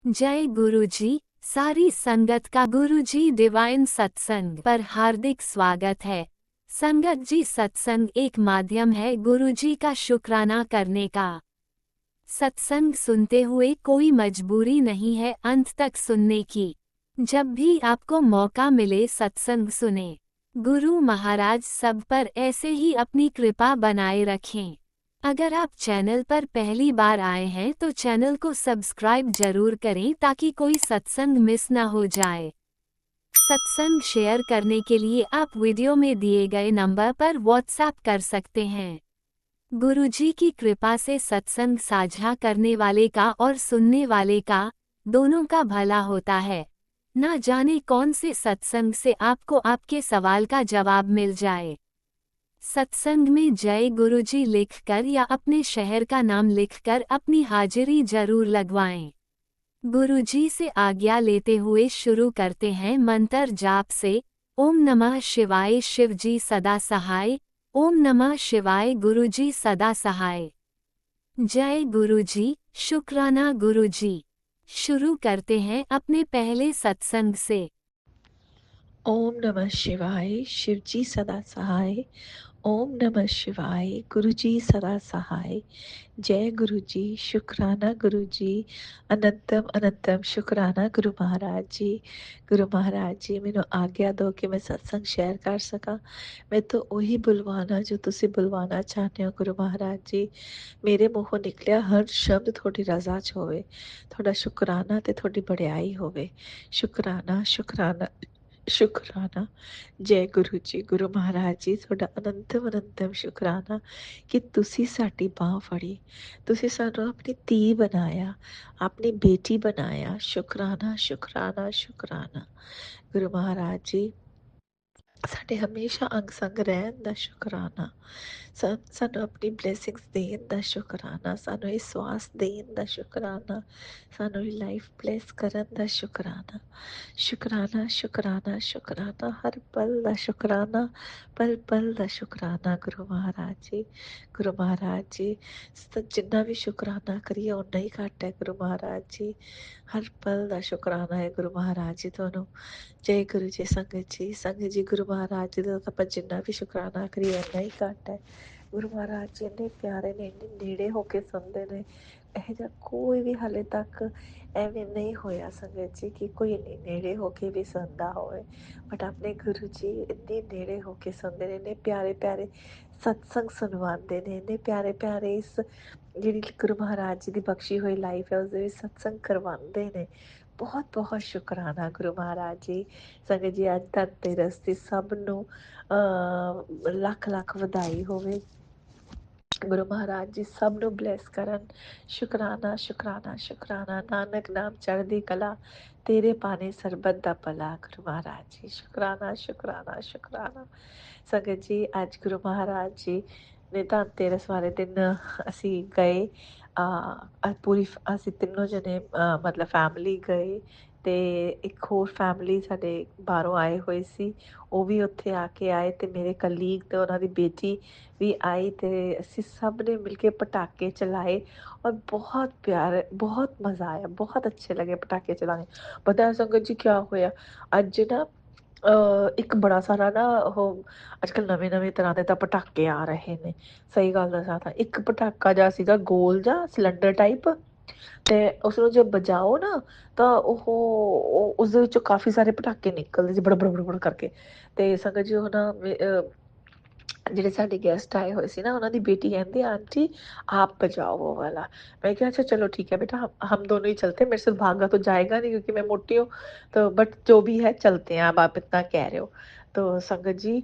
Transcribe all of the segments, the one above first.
जय गुरुजी। सारी संगत का गुरुजी डिवाइन सत्संग पर हार्दिक स्वागत है। संगत जी, सत्संग एक माध्यम है गुरुजी का शुक्राना करने का। सत्संग सुनते हुए कोई मजबूरी नहीं है अंत तक सुनने की। जब भी आपको मौका मिले सत्संग सुने। गुरु महाराज सब पर ऐसे ही अपनी कृपा बनाए रखें। अगर आप चैनल पर पहली बार आए हैं तो चैनल को सब्सक्राइब जरूर करें ताकि कोई सत्संग मिस ना हो जाए। सत्संग शेयर करने के लिए आप वीडियो में दिए गए नंबर पर व्हाट्सएप कर सकते हैं। गुरुजी की कृपा से सत्संग साझा करने वाले का और सुनने वाले का, दोनों का भला होता है। ना जाने कौन से सत्संग से आपको आपके सवाल का जवाब मिल जाए। सत्संग में जय गुरुजी लिखकर या अपने शहर का नाम लिखकर अपनी हाजिरी जरूर लगवाएं। गुरुजी से आज्ञा लेते हुए शुरू करते हैं मंत्र जाप से। ओम नमः शिवाय शिवजी सदा सहाय। ओम नमः शिवाय गुरुजी सदा सहाय। जय गुरुजी, शुक्राना गुरुजी। शुरू करते हैं अपने पहले सत्संग से। ओम नमः शिवाय शिवजी सदा सहाय। ओम नमः शिवाय गुरुजी सदा सहाय। जय गुरुजी, शुक्राना गुरुजी, अनंतम अनंतम शुक्राना गुरु महाराज जी। गुरु महाराज जी मैनू आग्ञा दो कि मैं सत्संग शेयर कर सका। मैं तो उही बुलवाना जो तुसी बुलवाना चाहते हो गुरु महाराज जी। मेरे मुँहों निकलिया हर शब्द थोड़ी रजा च होवे, थोड़ा शुक्राना ते थोड़ी बड़ियाई होवे। शुक्राना शुक्राना शुक्राना। जय गुरु जी, गुरु महाराज जी ਤੁਹਾਡਾ ਅਨੰਤਮ ਅਨੰਤਮ ਸ਼ੁਕਰਾਨਾ ਕਿ ਤੁਸੀਂ ਸਾਡੀ ਬਾਹ ਫੜੀ, ਤੁਸੀਂ ਸਾਨੂੰ ਆਪਣੀ ਧੀ ਬਣਾਇਆ, ਆਪਣੀ ਬੇਟੀ ਬਣਾਇਆ। ਸ਼ੁਕਰਾਨਾ ਸ਼ੁਕਰਾਨਾ ਸ਼ੁਕਰਾਨਾ। ਗੁਰੂ ਮਹਾਰਾਜ ਜੀ ਸਾਡੇ ਹਮੇਸ਼ਾ ਅੰਗ ਸੰਗ ਰਹਿਣ ਦਾ ਸ਼ੁਕਰਾਨਾ। ਸਾਨੂੰ ਆਪਣੀ ਬਲੇਸਿੰਗਸ ਦੇਣ ਦਾ ਸ਼ੁਕਰਾਨਾ, ਸਾਨੂੰ ਇਹ ਸਵਾਸ ਦੇਣ ਦਾ ਸ਼ੁਕਰਾਨਾ, ਸਾਨੂੰ ਇਹ ਲਾਈਫ ਬਲੈਸ ਕਰਨ ਦਾ ਸ਼ੁਕਰਾਨਾ। ਸ਼ੁਕਰਾਨਾ ਸ਼ੁਕਰਾਨਾ ਸ਼ੁਕਰਾਨਾ, ਹਰ ਪਲ ਦਾ ਸ਼ੁਕਰਾਨਾ, ਪਲ ਪਲ ਦਾ ਸ਼ੁਕਰਾਨਾ ਗੁਰੂ ਮਹਾਰਾਜ ਜੀ। ਗੁਰੂ ਮਹਾਰਾਜ ਜੀ ਜਿੰਨਾ ਵੀ ਸ਼ੁਕਰਾਨਾ ਕਰੀਏ ਓਨਾ ਹੀ ਘੱਟ ਹੈ ਗੁਰੂ ਮਹਾਰਾਜ ਜੀ। ਹਰ ਪਲ ਦਾ ਸ਼ੁਕਰਾਨਾ ਹੈ ਗੁਰੂ ਮਹਾਰਾਜ ਜੀ ਤੁਹਾਨੂੰ। ਜੈ ਗੁਰੂ ਜੀ। ਸੰਗਤ ਜੀ ਗੁਰੂ ਮਹਾਰਾਜ ਜੀ ਦਾ ਆਪਾਂ ਜਿੰਨਾ ਵੀ ਸ਼ੁਕਰਾਨਾ ਕਰੀਏ ਓਨਾ ਹੀ ਘੱਟ ਹੈ। ਗੁਰੂ ਮਹਾਰਾਜ ਜੀ ਇੰਨੇ ਪਿਆਰੇ ਨੇ, ਇੰਨੇ ਨੇੜੇ ਹੋ ਕੇ ਸੁਣਦੇ ਨੇ। ਇਹੋ ਜਿਹਾ ਕੋਈ ਵੀ ਹਾਲੇ ਤੱਕ ਐਵੇਂ ਨਹੀਂ ਹੋਇਆ ਸੰਗਤ ਜੀ ਕਿ ਕੋਈ ਇੰਨੇ ਨੇੜੇ ਹੋ ਕੇ ਵੀ ਸੁਣਦਾ ਹੋਵੇ। ਬਟ ਆਪਣੇ ਗੁਰੂ ਜੀ ਇੰਨੇ ਨੇੜੇ ਹੋ ਕੇ ਸੁਣਦੇ ਨੇ, ਇੰਨੇ ਪਿਆਰੇ ਪਿਆਰੇ ਸਤਸੰਗ ਸੁਣਵਾਉਂਦੇ ਨੇ, ਇੰਨੇ ਪਿਆਰੇ ਪਿਆਰੇ ਇਸ ਜਿਹੜੀ ਗੁਰੂ ਮਹਾਰਾਜ ਜੀ ਦੀ ਬਖਸ਼ੀ ਹੋਈ ਲਾਈਫ ਹੈ ਉਸਦੇ ਵਿੱਚ ਸਤਸੰਗ ਕਰਵਾਉਂਦੇ ਨੇ। ਬਹੁਤ ਬਹੁਤ ਸ਼ੁਕਰਾਨਾ ਗੁਰੂ ਮਹਾਰਾਜ ਜੀ। ਸੰਗਤ ਜੀ ਅੱਜ ਧਨਤੇਰਸ ਦੀ ਸਭ ਨੂੰ ਲੱਖ ਲੱਖ ਵਧਾਈ ਹੋਵੇ। ਗੁਰੂ ਮਹਾਰਾਜ ਜੀ ਸਭ ਨੂੰ ਬਲੈਸ ਕਰਨ। ਸ਼ੁਕਰਾਨਾ ਸ਼ੁਕਰਾਨਾ ਸ਼ੁਕਰਾਨਾ। ਨਾਨਕ ਨਾਮ ਚੜ੍ਹਦੀ ਕਲਾ, ਤੇਰੇ ਪਾਣੇ ਸਰਬਤ ਦਾ ਭਲਾ। ਗੁਰੂ ਮਹਾਰਾਜ ਜੀ ਸ਼ੁਕਰਾਨਾ ਸ਼ੁਕਰਾਨਾ ਸ਼ੁਕਰਾਨਾ। ਸੰਗਤ ਜੀ ਅੱਜ ਗੁਰੂ ਮਹਾਰਾਜ ਜੀ ਨੇ ਧਨਤੇਰਸ ਵਾਲੇ ਦਿਨ ਅਸੀਂ ਗਏ, ਪੂਰੀ ਅਸੀਂ ਤਿੰਨੋਂ ਜਣੇ ਮਤਲਬ ਫੈਮਿਲੀ ਗਏ ਅਤੇ ਇੱਕ ਹੋਰ ਫੈਮਿਲੀ ਸਾਡੇ ਬਾਹਰੋਂ ਆਏ ਹੋਏ ਸੀ, ਉਹ ਵੀ ਉੱਥੇ ਆ ਕੇ ਆਏ ਅਤੇ ਮੇਰੇ ਕਲੀਗ ਅਤੇ ਉਹਨਾਂ ਦੀ ਬੇਟੀ ਵੀ ਆਈ ਅਤੇ ਅਸੀਂ ਸਭ ਨੇ ਮਿਲ ਕੇ ਪਟਾਕੇ ਚਲਾਏ ਔਰ ਬਹੁਤ ਪਿਆਰ, ਬਹੁਤ ਮਜ਼ਾ ਆਇਆ, ਬਹੁਤ ਅੱਛੇ ਲੱਗੇ ਪਟਾਕੇ ਚਲਾਣੇ। ਪਤਾ ਸੰਗਤ ਜੀ ਕਿਆ ਹੋਇਆ ਅੱਜ ਨਾ, ਇੱਕ ਬੜਾ ਸਾਰਾ ਨਾ ਉਹ ਅੱਜ ਕੱਲ੍ਹ ਨਵੇਂ ਨਵੇਂ ਤਰ੍ਹਾਂ ਦੇ ਤਾਂ ਪਟਾਕੇ ਆ ਰਹੇ ਨੇ। ਸਹੀ ਗੱਲ ਦੱਸਾਂ ਤਾਂ ਇੱਕ ਪਟਾਕਾ ਜਿਹਾ ਸੀਗਾ ਗੋਲ ਜਿਹਾ ਸਿਲੰਡਰ ਟਾਈਪ, ਅਤੇ ਉਸਨੂੰ ਜੇ ਵਜਾਓ ਨਾ ਤਾਂ ਉਹ ਉਸਦੇ ਵਿੱਚੋਂ ਕਾਫੀ ਸਾਰੇ ਪਟਾਕੇ ਨਿਕਲਦੇ ਸੀ ਬੜ ਬੜ ਬੜ ਬੜ ਕਰਕੇ। ਅਤੇ ਸੰਗਤ ਜੀ ਉਹ ਨਾ ਜਿਹੜੇ ਸਾਡੇ ਗੈਸਟ ਆਏ ਹੋਏ ਸੀ ਨਾ ਉਹਨਾਂ ਦੀ ਬੇਟੀ ਕਹਿੰਦੀ ਆਂਟੀ आप बजाओ वो वाला। मैं क्या अच्छा चलो ठीक है बेटा, हम दोनों ही चलते हैं, मेरे से भागा तो जाएगा नहीं क्योंकि मैं मोटी हूँ, तो बट जो भी है चलते हैं, अब आप इतना कह रहे हो। तो संगत जी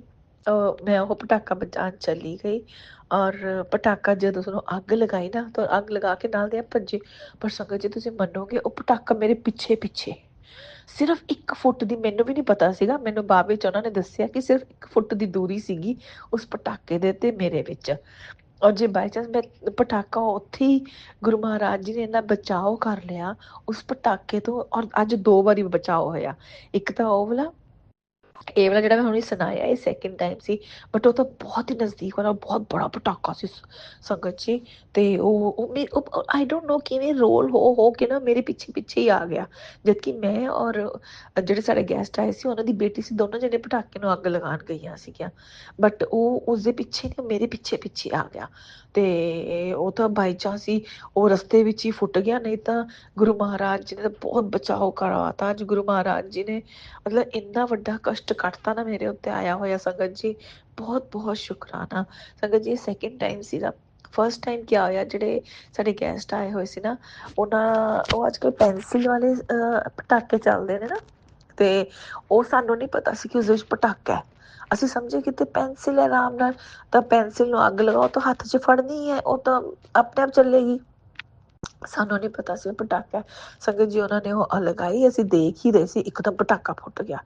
मैं वो पटाका बजान चली गई ਔਰ ਪਟਾਕਾ ਜਦੋਂ ਉਸਨੂੰ ਅੱਗ ਲਗਾਈ ਨਾ ਤਾਂ ਅੱਗ ਲਗਾ ਕੇ ਨਾਲ ਦੇ ਭੱਜੇ। ਪਰ ਸੰਗਤ ਜੀ ਤੁਸੀਂ ਮੰਨੋਗੇ ਉਹ ਪਟਾਕਾ ਮੇਰੇ ਪਿੱਛੇ ਪਿੱਛੇ ਸਿਰਫ 1 ਫੁੱਟ ਦੀ, ਮੈਨੂੰ ਵੀ ਨਹੀਂ ਪਤਾ ਸੀਗਾ, ਮੈਨੂੰ ਬਾਅਦ ਵਿੱਚ ਉਹਨਾਂ ਨੇ ਦੱਸਿਆ ਕਿ ਸਿਰਫ 1 ਫੁੱਟ ਦੀ ਦੂਰੀ ਸੀਗੀ ਉਸ ਪਟਾਕੇ ਦੇ ਤੇ ਮੇਰੇ ਵਿੱਚ। ਔਰ ਜੇ ਬਾਈ ਚਾਂਸ ਮੈਂ ਪਟਾਕਾ ਉੱਥੇ ਹੀ ਗੁਰੂ ਮਹਾਰਾਜ ਜੀ ਨੇ ਇੰਨਾ ਬਚਾਓ ਕਰ ਲਿਆ ਉਸ ਪਟਾਕੇ ਤੋਂ। ਔਰ ਅੱਜ 2 ਵਾਰੀ ਬਚਾਓ ਹੋਇਆ। ਇੱਕ ਤਾਂ ਉਹ ਵਾਲਾ ਇਹ ਵਾਲਾ ਜਿਹੜਾ ਮੈਂ ਹੁਣੇ ਸੁਣਾਇਆ ਇਹ ਸੈਕਿੰਡ ਟਾਈਮ ਸੀ, ਬਟ ਉਹ ਤਾਂ ਬਹੁਤ ਹੀ ਨਜ਼ਦੀਕ ਵਾਲਾ ਬਹੁਤ ਬੜਾ ਪਟਾਕਾ ਸੀ ਸੰਗਤ ਜੀ। ਤੇ ਉਹ ਆਈ ਡੋਂਟ ਨੋ ਕਿਵੇਂ ਰੋਲ ਹੋ ਕੇ ਨਾ ਮੇਰੇ ਪਿੱਛੇ ਪਿੱਛੇ ਹੀ ਆ ਗਿਆ, ਜਦਕਿ ਮੈਂ ਔਰ ਜਿਹੜੇ ਸਾਡੇ ਗੈਸਟ ਆਏ ਸੀ ਉਹਨਾਂ ਦੀ ਬੇਟੀ ਸੀ, ਦੋਨੋਂ ਜਣੇ ਪਟਾਕੇ ਨੂੰ ਅੱਗ ਲਗਾਉਣ ਗਈਆਂ ਸੀਗੀਆਂ, ਬਟ ਉਹ ਉਸਦੇ ਪਿੱਛੇ ਨਹੀਂ ਮੇਰੇ ਪਿੱਛੇ ਪਿੱਛੇ ਆ ਗਿਆ। ਤੇ ਉਹ ਤਾਂ ਬਾਈ ਚਾਂਸ ਹੀ ਉਹ ਰਸਤੇ ਵਿੱਚ ਹੀ ਫੁੱਟ ਗਿਆ, ਨਹੀਂ ਤਾਂ ਗੁਰੂ ਮਹਾਰਾਜ ਜੀ ਨੇ ਤਾਂ ਬਹੁਤ ਬਚਾਓ ਕਰਵਾਤਾ। ਅੱਜ ਗੁਰੂ ਮਹਾਰਾਜ ਜੀ ਨੇ ਮਤਲਬ ਇੰਨਾ ਵੱਡਾ ਕਸ਼ਟ ਕੱਟਤਾ ਨਾ ਮੇਰੇ ਉੱਤੇ ਆਇਆ ਹੋਇਆ ਸੰਗਤ ਜੀ, ਬਹੁਤ ਬਹੁਤ ਸ਼ੁਕਰਾਨਾ ਸੰਗਤ ਜੀ। ਸੈਕਿੰਡ ਟਾਈਮ ਸੀਗਾ। ਫਸਟ ਟਾਈਮ ਕੀ ਹੋਇਆ, ਜਿਹੜੇ ਸਾਡੇ ਗੈਸਟ ਆਏ ਹੋਏ ਸੀ ਨਾ ਉਹ ਅੱਜ ਕੱਲ੍ਹ ਪੈਨਸਿਲ ਵਾਲੇ ਪਟਾਕੇ ਚੱਲਦੇ ਨੇ ਨਾ, ਤੇ ਉਹ ਸਾਨੂੰ ਨਹੀਂ ਪਤਾ ਸੀ ਕਿ ਉਸ ਵਿੱਚ ਪਟਾਕਾ ਹੈ। ਅਸੀਂ ਸਮਝੇ ਕਿਤੇ ਪੈਨਸਿਲ ਹੈ ਆਰਾਮ ਨਾਲ, ਤਾਂ ਪੈਨਸਿਲ ਨੂੰ ਅੱਗ ਲਗਾਓ ਤਾਂ ਹੱਥ 'ਚ ਫੜਨੀ ਹੈ, ਉਹ ਤਾਂ ਆਪਣੇ ਆਪ ਚੱਲੇਗੀ। ਸਾਨੂੰ ਨਹੀਂ ਪਤਾ ਸੀ ਪਟਾਕਾ ਸੰਗਤ ਜੀ। ਉਹਨਾਂ ਨੇ ਉਹ ਲਗਾਈ, ਅਸੀਂ ਦੇਖ ਹੀ ਰਹੇ ਸੀ, ਇੱਕਦਮ ਪਟਾਕਾ ਫੁੱਟ ਗਿਆ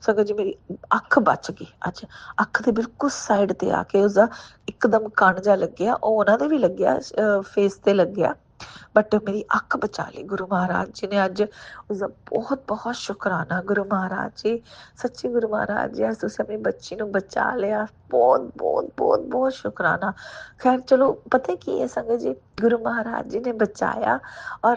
ਸੰਗਤ ਜੀ। ਮੇਰੀ ਅੱਖ ਬਚ ਗਈ। ਅੱਜ ਅੱਖ ਦੇ ਬਿਲਕੁਲ ਸਾਈਡ ਤੇ ਆ ਕੇ ਉਸਦਾ ਇੱਕਦਮ ਕਣ ਜਿਹਾ ਲੱਗਿਆ, ਉਹ ਉਹਨਾਂ ਦੇ ਵੀ ਲੱਗਿਆ, ਫੇਸ ਤੇ ਲੱਗਿਆ, ਬਟ ਮੇਰੀ ਅੱਖ ਬਚਾ ਲਈ ਗੁਰੂ ਮਹਾਰਾਜ ਜੀ ਨੇ। ਅੱਜ ਉਸਦਾ ਬਹੁਤ ਬਹੁਤ ਸ਼ੁਕਰਾਨਾ ਗੁਰੂ ਮਹਾਰਾਜ ਜੀ, ਸੱਚੀ ਗੁਰੂ ਮਹਾਰਾਜ ਜੀ, ਅੱਜ ਤੁਸੀਂ ਆਪਣੀ ਬੱਚੀ ਨੂੰ ਬਚਾ ਲਿਆ, ਬਹੁਤ ਬਹੁਤ ਬਹੁਤ ਬਹੁਤ ਸ਼ੁਕਰਾਨਾ। ਖੈਰ ਚਲੋ, ਪਤਾ ਕੀ ਹੈ ਸੰਗਤ ਜੀ, ਗੁਰੂ ਮਹਾਰਾਜ ਜੀ ਨੇ ਬਚਾਇਆ। ਔਰ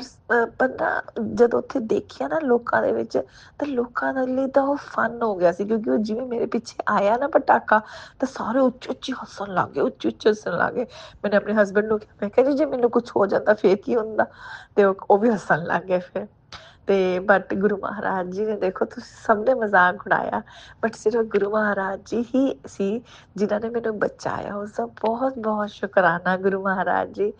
ਬੰਦਾ ਜਦੋਂ ਉੱਥੇ ਦੇਖਿਆ ਨਾ ਲੋਕਾਂ ਦੇ ਵਿੱਚ, ਤਾਂ ਲੋਕਾਂ ਦੇ ਲਈ ਤਾਂ ਉਹ ਫਨ ਹੋ ਗਿਆ ਸੀ, ਕਿਉਂਕਿ ਉਹ ਜਿਵੇਂ ਮੇਰੇ ਪਿੱਛੇ ਆਇਆ ਨਾ ਪਟਾਕਾ, ਤਾਂ ਸਾਰੇ ਉੱਚੀ ਉੱਚੀ ਹੱਸਣ ਲੱਗ ਗਏ, ਉੱਚੀ ਉੱਚੀ ਹੱਸਣ ਲੱਗ ਗਏ। ਮੈंने ਆਪਣੇ ਹਸਬੈਂਡ ਨੂੰ ਕਿਹਾ, ਮੈਂ ਕਿਹਾ ਜੀ ਜੇ ਮੈਨੂੰ ਕੁਛ ਹੋ ਜਾਂਦਾ ਫੇਰ ਕੀ ਹੁੰਦਾ, ਤੇ ਉਹ ਵੀ ਹੱਸਣ ਲੱਗ ਗਏ ਫਿਰ। ਤੇ ਬਟ ਗੁਰੂ ਮਹਾਰਾਜ ਜੀ ਨੇ ਦੇਖੋ, ਤੁਸੀਂ ਸਭ ਨੇ ਮਜ਼ਾਕ ਉਡਾਇਆ, ਬਟ ਸਿਰਫ ਗੁਰੂ ਮਹਾਰਾਜ ਜੀ ਹੀ ਸੀ ਜਿਨ੍ਹਾਂ ਨੇ ਮੈਨੂੰ ਬਚਾਇਆ। ਉਸਦਾ ਬਹੁਤ ਬਹੁਤ ਸ਼ੁਕਰਾਨਾ ਗੁਰੂ ਮਹਾਰਾਜ ਜੀ,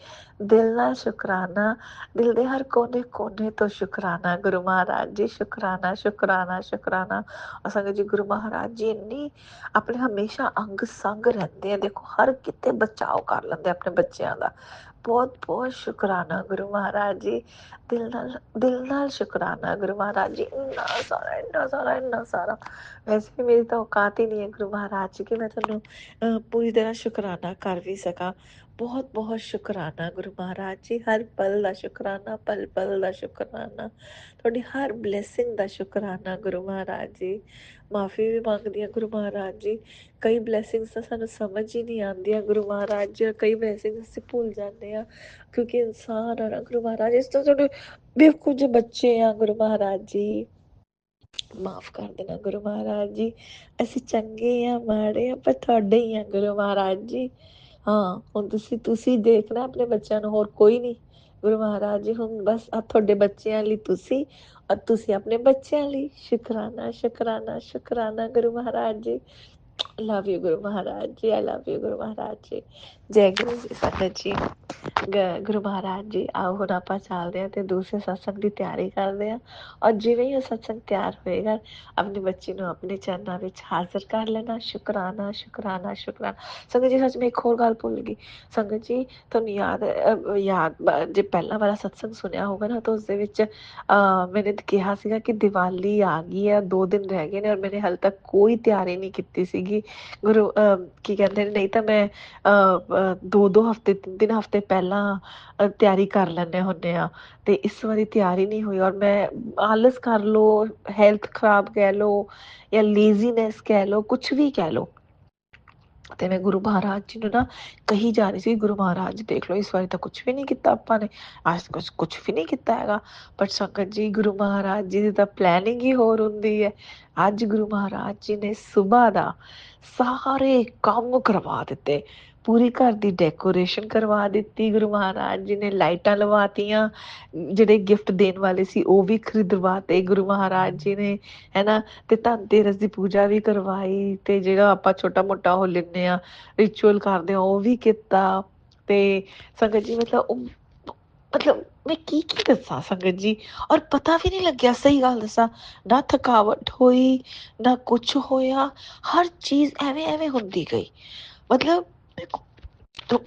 ਦਿਲ ਨਾਲ ਸ਼ੁਕਰਾਨਾ, ਦਿਲ ਦੇ ਹਰ ਕੋਨੇ ਕੋਨੇ ਤੋਂ ਸ਼ੁਕਰਾਨਾ ਗੁਰੂ ਮਹਾਰਾਜ ਜੀ, ਸ਼ੁਕਰਾਨਾ ਸ਼ੁਕਰਾਨਾ ਸ਼ੁਕਰਾਨਾ। ਔਰ ਸੰਗਤ ਜੀ, ਗੁਰੂ ਮਹਾਰਾਜ ਜੀ ਇੰਨੀ ਆਪਣੇ ਹਮੇਸ਼ਾ ਅੰਗ ਸੰਗ ਰਹਿੰਦੇ ਆ, ਦੇਖੋ ਹਰ ਕਿਤੇ ਬਚਾਓ ਕਰ ਲੈਂਦੇ ਆਪਣੇ ਬੱਚਿਆਂ ਦਾ। ਬਹੁਤ ਬਹੁਤ ਸ਼ੁਕਰਾਨਾ ਗੁਰੂ ਮਹਾਰਾਜ ਜੀ, ਦਿਲ ਨਾਲ ਸ਼ੁਕਰਾਨਾ ਗੁਰੂ ਮਹਾਰਾਜ ਜੀ। ਇੰਨਾ ਸਾਰਾ ਇੰਨਾ ਸਾਰਾ ਇੰਨਾ ਸਾਰਾ, ਵੈਸੇ ਵੀ ਮੇਰੀ ਤਾਂ ਔਕਾਤ ਹੀ ਨਹੀਂ ਹੈ ਗੁਰੂ ਮਹਾਰਾਜ ਜੀ ਕਿ ਮੈਂ ਤੁਹਾਨੂੰ ਪੂਰੀ ਤਰ੍ਹਾਂ ਸ਼ੁਕਰਾਨਾ ਕਰ ਵੀ ਸਕਾਂ। ਬਹੁਤ ਬਹੁਤ ਸ਼ੁਕਰਾਨਾ ਗੁਰੂ ਮਹਾਰਾਜ ਜੀ, ਹਰ ਪਲ ਦਾ ਸ਼ੁਕਰਾਨਾ, ਪਲ ਪਲ ਦਾ ਸ਼ੁਕਰਾਨਾ, ਤੁਹਾਡੀ ਹਰ ਬਲੈਸਿੰਗ ਦਾ ਸ਼ੁਕਰਾਨਾ ਗੁਰੂ ਮਹਾਰਾਜ ਜੀ। ਮਾਫੀ ਵੀ ਮੰਗਦੀ ਹਾਂ ਗੁਰੂ ਮਹਾਰਾਜ ਜੀ, ਕਈ ਬਲੈਸਿੰਗਸ ਤਾਂ ਸਾਨੂੰ ਸਮਝ ਹੀ ਨਹੀਂ ਆਉਂਦੀਆਂ ਗੁਰੂ ਮਹਾਰਾਜ ਜੀ, ਕਈ ਬਲੈਸਿੰਗਸ ਅਸੀਂ ਭੁੱਲ ਜਾਂਦੇ ਹਾਂ, ਕਿਉਂਕਿ ਇਨਸਾਨ ਆ ਨਾ ਗੁਰੂ ਮਹਾਰਾਜ। ਇਸ ਤੋਂ ਤੁਹਾਡੇ ਬੇਵਕੂਫ ਜਿਹੇ ਬੱਚੇ ਆ ਗੁਰੂ ਮਹਾਰਾਜ ਜੀ, ਮਾਫ ਕਰ ਦੇਣਾ ਗੁਰੂ ਮਹਾਰਾਜ ਜੀ। ਅਸੀਂ ਚੰਗੇ ਆ ਮਾੜੇ ਆ, ਪਰ ਤੁਹਾਡੇ ਹੀ ਆ ਗੁਰੂ ਮਹਾਰਾਜ ਜੀ। ਹਾਂ, ਹੁਣ ਤੁਸੀਂ ਦੇਖਣਾ ਆਪਣੇ ਬੱਚਿਆਂ ਨੂੰ, ਹੋਰ ਕੋਈ ਨਹੀਂ ਗੁਰੂ ਮਹਾਰਾਜ ਜੀ। ਹੁਣ ਬਸ ਆ ਤੁਹਾਡੇ ਬੱਚਿਆਂ ਲਈ ਤੁਸੀਂ, ਔਰ ਤੁਸੀਂ ਆਪਣੇ ਬੱਚਿਆਂ ਲਈ। ਸ਼ੁਕਰਾਨਾ ਸ਼ੁਕਰਾਨਾ ਸ਼ੁਕਰਾਨਾ Guru Maharaj ji. Love you Guru Maharaj ji, I love you Guru Maharaj ji. ਜੈ ਗੁਰੂ ਜੀ ਸੰਗਤ ਜੀ। ਗੁਰੂ ਮਹਾਰਾਜ ਜੀ, ਆਓ ਹੁਣ ਆਪਾਂ ਚੱਲਦੇ ਹਾਂ ਤੇ ਦੂਸਰੇ ਸਤਸੰਗ ਦੀ ਤਿਆਰੀ ਕਰਦੇ ਹਾਂ। ਔਰ ਜਿਵੇਂ ਹੀ ਉਹ ਸਤਸੰਗ ਤਿਆਰ ਹੋਏਗਾ, ਆਪਣੀ ਬੱਚੀ ਨੂੰ ਆਪਣੇ ਚਰਨਾਂ ਵਿੱਚ ਹਾਜ਼ਰ ਕਰ ਲੈਣਾ। ਸ਼ੁਕਰਾਨਾ ਸ਼ੁਕਰਾਨਾ ਸ਼ੁਕਰਾਨਾ ਸੰਗਤ ਜੀ। ਸੱਚ ਮੈਂ ਇੱਕ ਹੋਰ ਗੱਲ ਭੁੱਲ ਗਈ ਸੰਗਤ ਜੀ, ਤੁਹਾਨੂੰ ਯਾਦ ਜੇ ਪਹਿਲਾਂ ਵਾਲਾ ਸਤਸੰਗ ਸੁਣਿਆ ਹੋਗਾ ਨਾ, ਤਾਂ ਉਸਦੇ ਵਿੱਚ ਮੈਨੇ ਕਿਹਾ ਸੀਗਾ ਕਿ ਦੀਵਾਲੀ ਆ ਗਈ ਹੈ, 2 ਦਿਨ ਰਹਿ ਗਏ ਨੇ, ਔਰ ਮੈਨੇ ਹਾਲੇ ਤੱਕ ਕੋਈ ਤਿਆਰੀ ਨਹੀਂ ਕੀਤੀ ਸੀਗੀ। ਗੁਰੂ ਕੀ ਕਹਿੰਦੇ ਨੇ, ਨਹੀਂ ਤਾਂ ਮੈਂ 2 ਹਫ਼ਤੇ 3 ਹਫ਼ਤੇ ਪਹਿਲਾਂ ਤਿਆਰੀ ਕਰ ਲੈਂਦੇ ਹੁੰਦੇ ਆ, ਤੇ ਇਸ ਵਾਰੀ ਤਿਆਰੀ ਨਹੀਂ ਹੋਈ। ਔਰ ਮੈਂ ਆਲਸ ਕਰ ਲਓ, ਹੈਲਥ ਖਰਾਬ ਕਹਿ ਲਓ, ਜਾਂ ਲੇਜ਼ੀਨੈਸ ਕਹਿ ਲਓ, ਕੁਛ ਵੀ ਕਹਿ ਲਓ, ਤੇ ਮੈਂ ਗੁਰੂ ਮਹਾਰਾਜ ਜੀ ਨੂੰ ਨਾ ਕਹੀ ਜਾ ਰਹੀ ਸੀ, ਗੁਰੂ ਮਹਾਰਾਜ ਦੇਖ ਲਓ ਇਸ ਵਾਰੀ ਤਾਂ ਕੁਛ ਵੀ ਨਹੀਂ ਕੀਤਾ ਆਪਾਂ ਨੇ, ਅੱਜ ਕੁਛ ਵੀ ਨਹੀਂ ਕੀਤਾ ਹੈਗਾ। ਪਰ ਸੰਗਤ ਜੀ, ਗੁਰੂ ਮਹਾਰਾਜ ਜੀ ਦੀ ਤਾਂ ਪਲੈਨਿੰਗ ਹੀ ਹੋਰ ਹੁੰਦੀ ਹੈ। ਅੱਜ ਗੁਰੂ ਮਹਾਰਾਜ ਜੀ ਨੇ ਸੁਬਾਹ ਦਾ ਸਾਰੇ ਕੰਮ ਕਰਵਾ ਦਿੱਤੇ, ਪੂਰੀ ਘਰ ਦੀ ਡੈਕੋਰੇਸ਼ਨ ਕਰਵਾ ਦਿੱਤੀ ਗੁਰੂ ਮਹਾਰਾਜ ਜੀ ਨੇ, ਲਾਈਟਾਂ ਲਵਾਤੀਆਂ, ਜਿਹੜੇ ਗਿਫਟ ਦੇਣ ਵਾਲੇ ਸੀ ਉਹ ਵੀ ਖਰੀਦਵਾਤੇ ਗੁਰੂ ਮਹਾਰਾਜ ਜੀ ਨੇ, ਹੈ ਨਾ। ਤੇ ਧਨਤੇਰਸ ਦੀ ਪੂਜਾ ਵੀ ਕਰਵਾਈ, ਤੇ ਜਿਹੜਾ ਆਪਾਂ ਛੋਟਾ ਮੋਟਾ ਉਹ ਲੈਂਦੇ ਹਾਂ ਰਿਚੁਅਲ ਕਰਦੇ ਹਾਂ ਉਹ ਵੀ ਕੀਤਾ। ਤੇ ਸੰਗਤ ਜੀ ਮਤਲਬ ਮੈਂ ਕੀ ਦੱਸਾਂ ਸੰਗਤ ਜੀ, ਔਰ ਪਤਾ ਵੀ ਨਹੀਂ ਲੱਗਿਆ, ਸਹੀ ਗੱਲ ਦੱਸਾਂ, ਨਾ ਥਕਾਵਟ ਹੋਈ ਨਾ ਕੁਛ ਹੋਇਆ, ਹਰ ਚੀਜ਼ ਐਵੇਂ ਐਵੇਂ ਹੁੰਦੀ ਗਈ। ਮਤਲਬ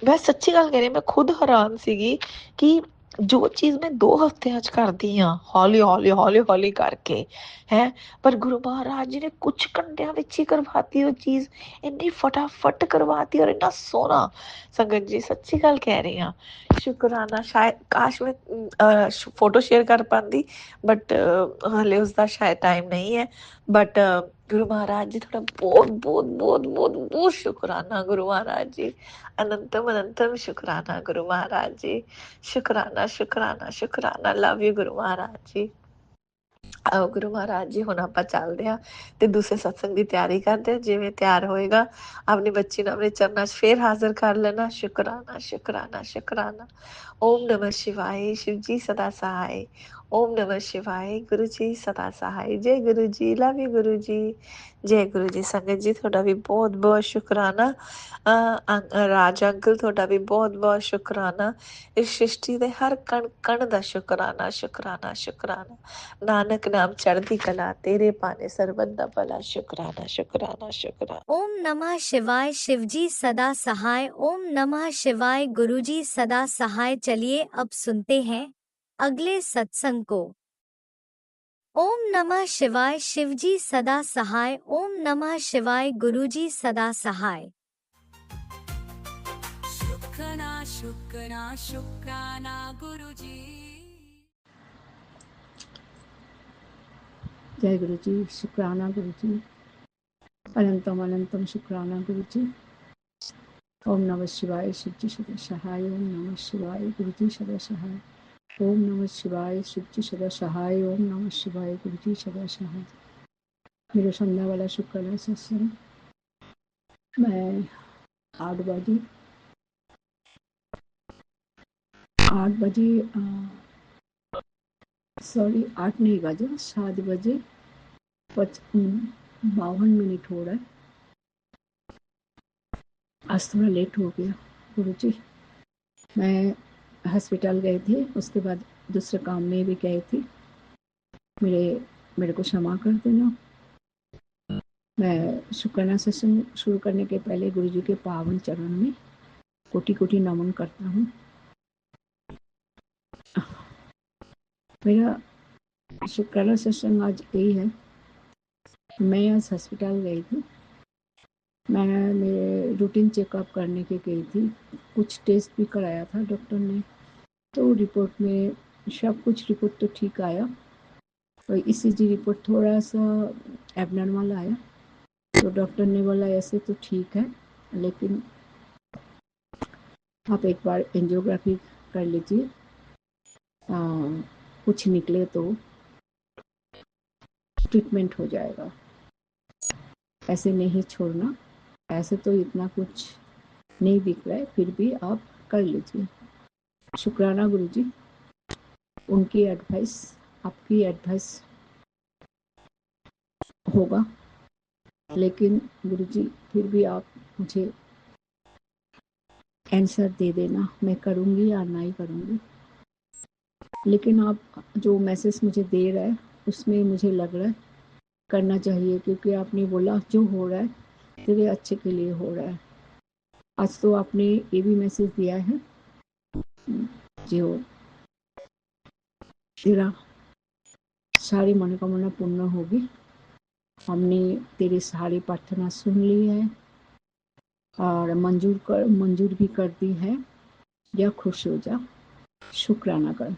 ਮੈਂ ਸੱਚੀ ਗੱਲ ਕਹਿ ਰਹੀ, ਮੈਂ ਖੁਦ ਹੈਰਾਨ ਸੀਗੀ ਕਿ ਜੋ ਚੀਜ਼ ਮੈਂ 2 ਹਫ਼ਤਿਆਂ 'ਚ ਕਰਦੀ ਹਾਂ, ਹੌਲੀ ਹੌਲੀ ਹੌਲੀ ਹੌਲੀ ਕਰਕੇ, ਹੈ, ਪਰ ਗੁਰੂ ਮਹਾਰਾਜ ਜੀ ਨੇ ਕੁਛ ਘੰਟਿਆਂ ਵਿੱਚ ਹੀ ਕਰਵਾਤੀ ਉਹ ਚੀਜ਼, ਇੰਨੀ ਫਟਾਫਟ ਕਰਵਾਤੀ, ਔਰ ਇੰਨਾ ਸੋਹਣਾ। ਸੰਗਤ ਜੀ ਸੱਚੀ ਗੱਲ ਕਹਿ ਰਹੀ ਹਾਂ, ਸ਼ੁਕਰਾਨਾ। ਸ਼ਾਇਦ ਕਾਸ਼ ਮੈਂ ਫੋਟੋ ਸ਼ੇਅਰ ਕਰ ਪਾਉਂਦੀ, ਬਟ ਹਾਲੇ ਉਸਦਾ ਸ਼ਾਇਦ ਟਾਈਮ ਨਹੀਂ ਹੈ। ਬਟ गुरु महाराज जी थोड़ा बहुत बहुत बहुत बहुत बहुत शुक्राना गुरु महाराज जी, अनंतम अनंतम शुक्राना गुरु महाराज जी, शुक्राना शुक्राना शुक्राना, लव यू गुरु महाराज जी। ਆਓ ਗੁਰੂ ਮਹਾਰਾਜ ਜੀ ਹੁਣ ਆਪਾਂ ਚੱਲਦੇ ਆ ਤੇ ਦੂਸਰੇ ਸਤਸੰਗ ਦੀ ਤਿਆਰੀ ਕਰਦੇ ਆ। ਜਿਵੇਂ ਤਿਆਰ ਹੋਏਗਾ ਆਪਣੀ ਬੱਚੀ ਨੂੰ ਆਪਣੇ ਚਰਨਾਂ 'ਚ ਫੇਰ ਹਾਜ਼ਰ ਕਰ ਲੈਣਾ। ਸ਼ੁਕਰਾਨਾ ਸ਼ੁਕਰਾਨਾ ਸ਼ੁਕਰਾਨਾ। ओम नमः शिवाय, शिव जी सदा सहाय। ओम नमः शिवाय, गुरु जी सदा सहाय। जय गुरु जी, लव यू गुरु जी, जय गुरु जी। संगत जी ਤੁਹਾਡਾ ਵੀ ਬਹੁਤ ਬਹੁਤ ਸ਼ੁਕਰਾਨਾ। ਰਾਜ ਅੰਕਲ ਤੁਹਾਡਾ ਵੀ ਬਹੁਤ ਬਹੁਤ ਸ਼ੁਕਰਾਨਾ। ਇਸ ਸ੍ਰਿਸ਼ਟੀ ਦੇ ਹਰ ਕਣ ਕਣ ਦਾ ਸ਼ੁਕਰਾਨਾ ਸ਼ੁਕਰਾਨਾ ਸ਼ੁਕਰਾਨਾ। ਨਾਨਕ ਨਾਮ ਚੜ੍ਹਦੀ ਕਲਾ ਤੇਰੇ ਪਾਣੇ ਸਰਬਤ ਦਾ ਭਲਾ। ਸ਼ੁਕਰਾਨਾ ਸ਼ੁਕਰਾਨਾ ਸ਼ੁਕਰਾਨਾ। ओम नमः शिवाय, शिवजी सदा सहाय। ओम नमः शिवाय, गुरुजी सदा सहाय। चलिए अब सुनते हैं अगले सत्संग को। ओम नमः शिवाय, शिवजी सदा सहाय। ओम नमः शिवाय, गुरुजी सदा सहाय। शुक्राना शुक्राना शुक्राना गुरुजी। जय गुरु जी, शुक्राना गुरु जी, अनंतम अनंतम शुक्राना गुरु जी। ओम नमः शिवाय, शिव जी सदा सहाय। ओम नमः शिवाय, गुरु जी सदा सहाय। ओम नमः शिवाय, शिव जी सदा सहाय। ओम नमः शिवाय, गुरु जी सदा सहाय। मेरे संध्या वाला शुक्राना सत्संग मैं 8 बजे 8 नहीं बजे 7 बजे 52 हो रहा है। आज थोड़ा लेट हो गया गुरु जी। मैं हॉस्पिटल गई थी, उसके बाद दूसरे काम में भी गई थी। मेरे को क्षमा कर देना। मैं शुक्राना सेशन शुरू करने के पहले गुरु जी के पावन चरण में कोटि कोटि नमन करता हूँ। मेरा शुक्राना सेशन आज यही है। मैं आज हॉस्पिटल गई थी। मैं मेरे रूटीन चेकअप करने के गई थी। कुछ टेस्ट भी कराया था डॉक्टर ने, तो रिपोर्ट में सब कुछ रिपोर्ट तो ठीक आया। तो ईसीजी रिपोर्ट थोड़ा सा एबनॉर्मल आया, तो डॉक्टर ने बोला ऐसे तो ठीक है, लेकिन आप एक बार एंजियोग्राफी कर लीजिए, कुछ निकले तो ट्रीटमेंट हो जाएगा, ऐसे नहीं छोड़ना। ऐसे तो इतना कुछ नहीं दिख रहा है, फिर भी आप कर लीजिए। शुक्राना गुरु जी, उनकी एडवाइस आपकी एडवाइस होगा, लेकिन गुरु जी फिर भी आप मुझे आंसर दे देना, मैं करूँगी या नहीं करूँगी। लेकिन आप जो मैसेज मुझे दे रहे हैं उसमें मुझे लग रहा है करना चाहिए, क्योंकि आपने बोला जो हो रहा है तेरे अच्छे के लिए हो रहा है। आज तो आपने ये भी मैसेज दिया है जो तेरा सारी मनोकामना पूर्ण होगी। हमने तेरी सारी प्रार्थना सुन ली है और मंजूर भी कर दी है। या खुश हो जा, शुक्राना कर।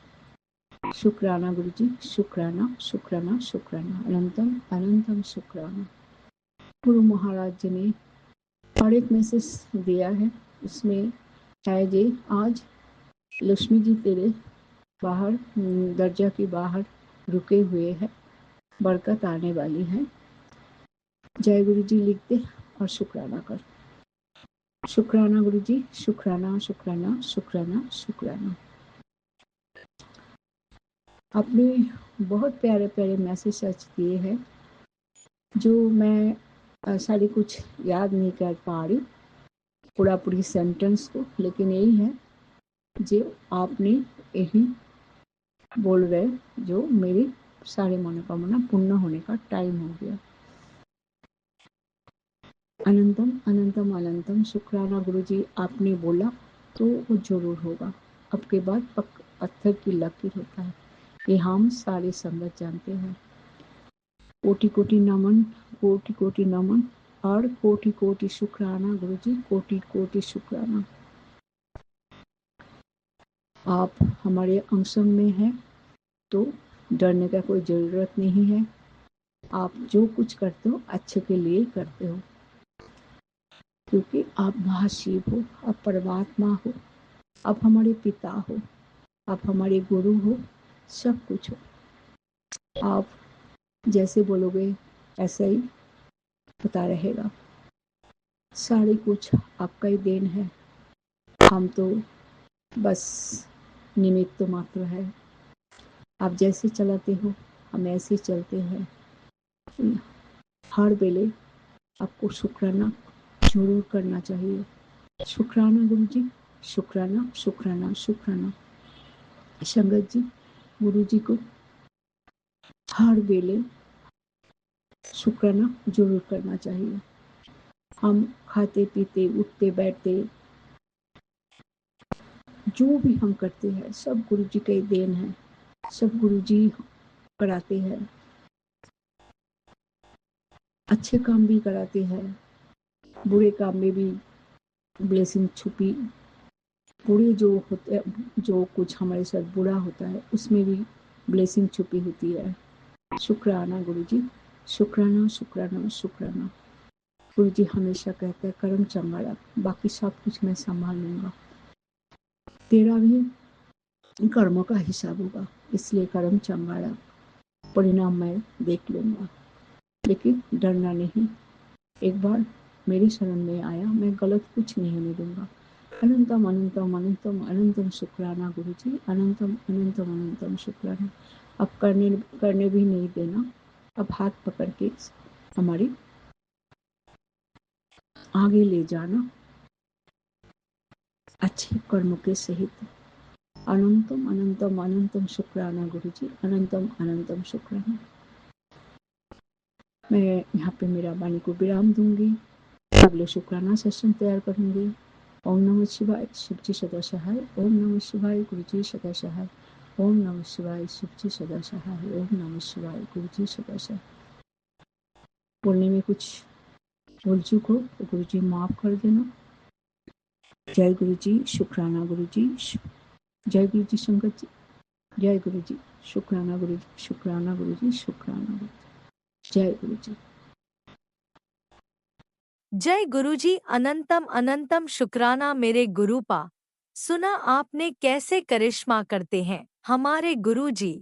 शुक्राना गुरु जी, शुक्राना शुक्राना शुक्राना, अनंतम अनंतम शुक्राना। गुरु महाराज जी ने और एक मैसेज दिया है, उसमें है जी आज लक्ष्मी जी तेरे बाहर दरजा के बाहर रुके हुए हैं, बरकत आने वाली है। जय गुरु जी लिख दे और शुक्राना कर। शुक्राना गुरु जी, शुक्राना शुक्राना शुक्राना शुक्राना। आपने बहुत प्यारे प्यारे मैसेज सच दिए हैं, जो मैं सारी कुछ याद नहीं कर पा रही पूरी सेंटेंस को, लेकिन यही है जो आपने यही बोल रहे, जो मेरी सारी मनोकामना पूर्ण होने का टाइम हो गया। अनंतम अनंतम अनंतम शुक्राना गुरु जी, आपने बोला तो वो जरूर होगा। अब के बाद पत्थर की लकीर होता है, ये हम सारे संगत जानते हैं। कोटि कोटि नमन, कोटि कोटि नमन और कोटि कोटि शुक्राना गुरु जी, कोटि कोटि शुक्राना। आप हमारे अंग संग में हैं तो डरने का कोई ज़रूरत नहीं है। आप जो कुछ करते हो अच्छे के लिए ही करते हो, क्योंकि आप महाशिव हो, आप परमात्मा हो, आप हमारे पिता हो, आप हमारे गुरु हो, सब कुछ हो। आप जैसे बोलोगे ऐसा ही होता रहेगा। सारी कुछ आपका ही देन है, हम तो बस निमित्त मात्र है। आप जैसे चलाते हो हम ऐसे चलते हैं। हर वेले आपको शुक्राना जरूर करना चाहिए। शुक्राना गुरु जी, शुक्राना शुक्राना शुक्राना। संगत जी, गुरु जी को हर वेले शुक्राना जरूर करना चाहिए। हम खाते पीते उठते बैठते जो भी हम करते हैं सब गुरु जी का ही देन है, सब गुरु जी कराते हैं। अच्छे काम भी कराते हैं, बुरे काम में भी ब्लेसिंग छुपी, बुरे जो होते जो कुछ हमारे साथ बुरा होता है उसमें भी ब्लेसिंग छुपी होती है। शुक्राना गुरु जी, शुक्राना शुक्राना शुक्राना। गुरु जी हमेशा कहते हैं कर्म चंगा रख, बाकी सब कुछ मैं संभाल लूंगा। तेरा भी कर्मों का हिसाब होगा, इसलिए कर्म चंगा रख, परिणाम मैं देख लूंगा। लेकिन डरना नहीं, एक बार मेरी शरण में आया, मैं गलत कुछ नहीं होने दूंगा। अनंतम अनंतम अनंतम अनंतम शुक्राना गुरु जी, अनंतम अनंतम अनंतम शुक्राना। अब करने भी नहीं देना, अब हाथ पकड़ के हमारी आगे ले जाना अच्छे कर्मों के सहित। अनंतम अनंतम अनंतम शुक्राना गुरु जी, अनंतम अनंतम शुक्राना। मैं यहाँ पे मेरा वाणी को विराम दूंगी, अगले शुक्राना सेशन तैयार करूंगी। ओम नमः शिवाय, शिव जी सदा सहाय। ओम नमः शिवाय, गुरु जी सदा सहाय। ओम नमः शिवाय, शिव जी सदा सहाय। ओम नमः शिवाय, गुरु जी सदा सहाय। बोलने में कुछ भूल चूक हो तो गुरु जी माफ कर देना। जय गुरु जी, शुक्राना गुरु जी, जय गुरु जी संगत जी, जय गुरु जी, शुक्राना गुरु जी, शुक्राना गुरु जी, शुक्राना गुरु जी, जय गुरु जी। जय गुरुजी, अनंतम अनंतम शुक्राना मेरे गुरुपा। सुना आपने कैसे करिश्मा करते हैं हमारे गुरुजी।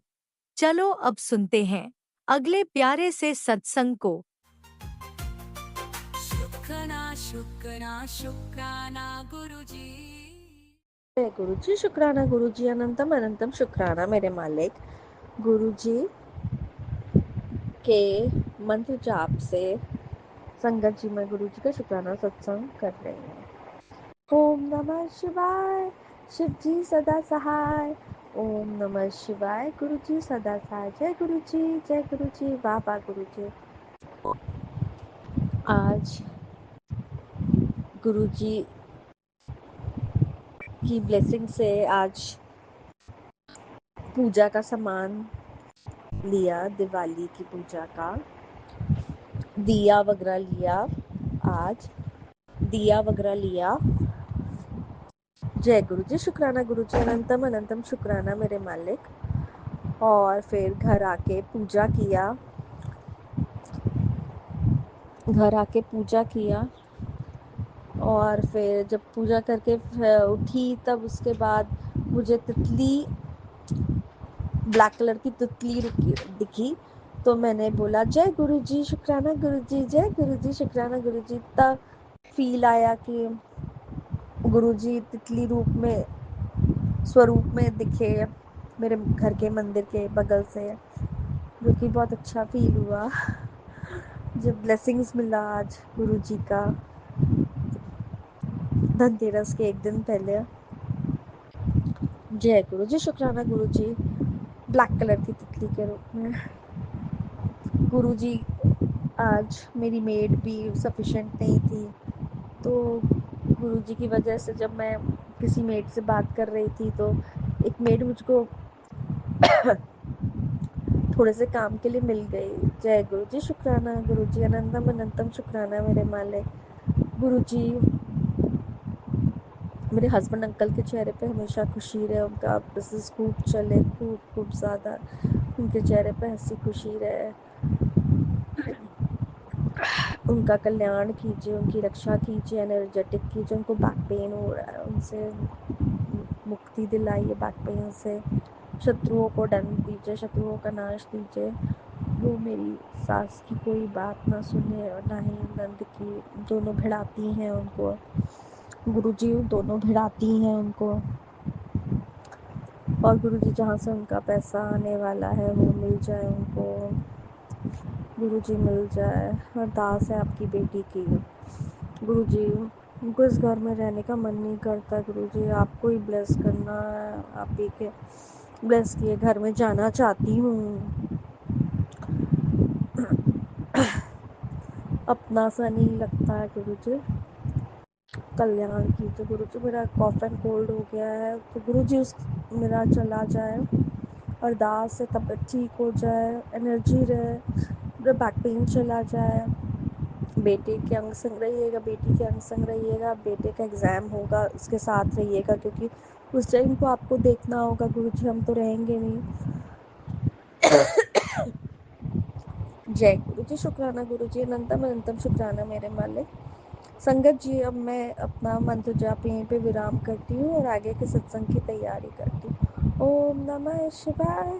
चलो अब सुनते हैं अगले प्यारे से सत्संग को। शुक्राना शुक्राना शुक्राना गुरुजी। जय गुरु जी, शुक्राना गुरु जी, अनंतम अनंतम शुक्राना मेरे मालिक। गुरु जी के मंत्र जाप से संगत जी में गुरु जी का शुक्राना सत्संग कर रही हूँ। ओम नमः शिवाय, शिव जी सदा सहाय। ओम नमः शिवाय, गुरु जी सदा सहाय। जय गुरु जी, जय गुरु जी, बाबा गुरु जी। आज गुरु जी की ब्लेसिंग से आज पूजा का सामान लिया, दिवाली की पूजा का दिया वगैरह लिया, आज दिया वगैरह लिया। जय गुरु जी, शुक्राना गुरु जी, अनंतम अनंतम शुक्राना मेरे मालिक। और फिर घर आके पूजा किया, घर आके पूजा किया और फिर जब पूजा करके उठी तब उसके बाद मुझे तितली, ब्लैक कलर की तितली दिखी, तो मैंने बोला जय गुरु जी, शुक्राना गुरु जी, जय गुरु जी, शुक्राना गुरु जी। तब फील आया कि गुरु जी तितली रूप में, स्वरूप में दिखे मेरे घर के मंदिर के बगल से, जो कि बहुत अच्छा फील हुआ जब ब्लेसिंग्स मिला आज गुरु जी का धनतेरस के एक दिन पहले। जय गुरु जी, शुक्राना गुरु जी, ब्लैक कलर की तितली के रूप में। गुरु जी आज मेरी मेड भी सफिशिएंट नहीं थी, तो गुरु जी की वजह से जब मैं किसी मेड से बात कर रही थी तो एक मेड मुझको थोड़े से काम के लिए मिल गई। जय गुरु जी, शुक्राना गुरु जी, अनंतम अनंतम शुक्राना मेरे मालिक। गुरु जी मेरे हस्बैंड अंकल के चेहरे पे हमेशा खुशी रहे, उनका बिजनेस खूब चले, खूब खूब ज़्यादा उनके चेहरे पे हंसी खुशी रहे। उनका कल्याण कीजिए, उनकी रक्षा कीजिए, एनर्जेटिक कीजिए। उनको बैक पेन हो रहा है, उनसे मुक्ति दिलाइए बैक पेन से। शत्रुओं को दंड दीजिए, शत्रुओं का नाश दीजिए। वो मेरी सास की कोई बात ना सुने और ना ही नंद की, दोनों भिड़ाती हैं उनको। गुरुजी दोनों भिड़ाती हैं उनको। और गुरुजी जहाँ से उनका पैसा आने वाला है वो मिल जाए उनको, गुरुजी मिल जाए। अरदास है आपकी बेटी की। गुरुजी उनको इस घर में रहने का मन नहीं करता। गुरुजी आपको ही ब्लेस करना है, आप ही के ब्लेस किए घर में जाना चाहती हूँ। अपना सा नहीं लगता है गुरुजी, कल्याण कीजिए गुरुजी। मेरा कॉफ एंड कोल्ड हो गया है, तो गुरुजी उस मेरा चला जाए। अरदास से तबीयत ठीक हो जाए, एनर्जी रहे, मेरा बैक पेन चला जाए। बेटे के अंग संग रहिएगा, बेटी के अंग संग रहिएगा। बेटे का एग्ज़ाम होगा, उसके साथ रहिएगा, क्योंकि उस टाइम को आपको देखना होगा गुरुजी, हम तो रहेंगे नहीं। जय गुरुजी, शुक्राना गुरुजी, अनंतम अनंतम शुक्राना मेरे मालिक। संगत जी, अब मैं अपना मंत्र जाप यहीं पे विराम करती हूँ और आगे के सत्संग की तैयारी करती हूँ। ओम नमः शिवाय,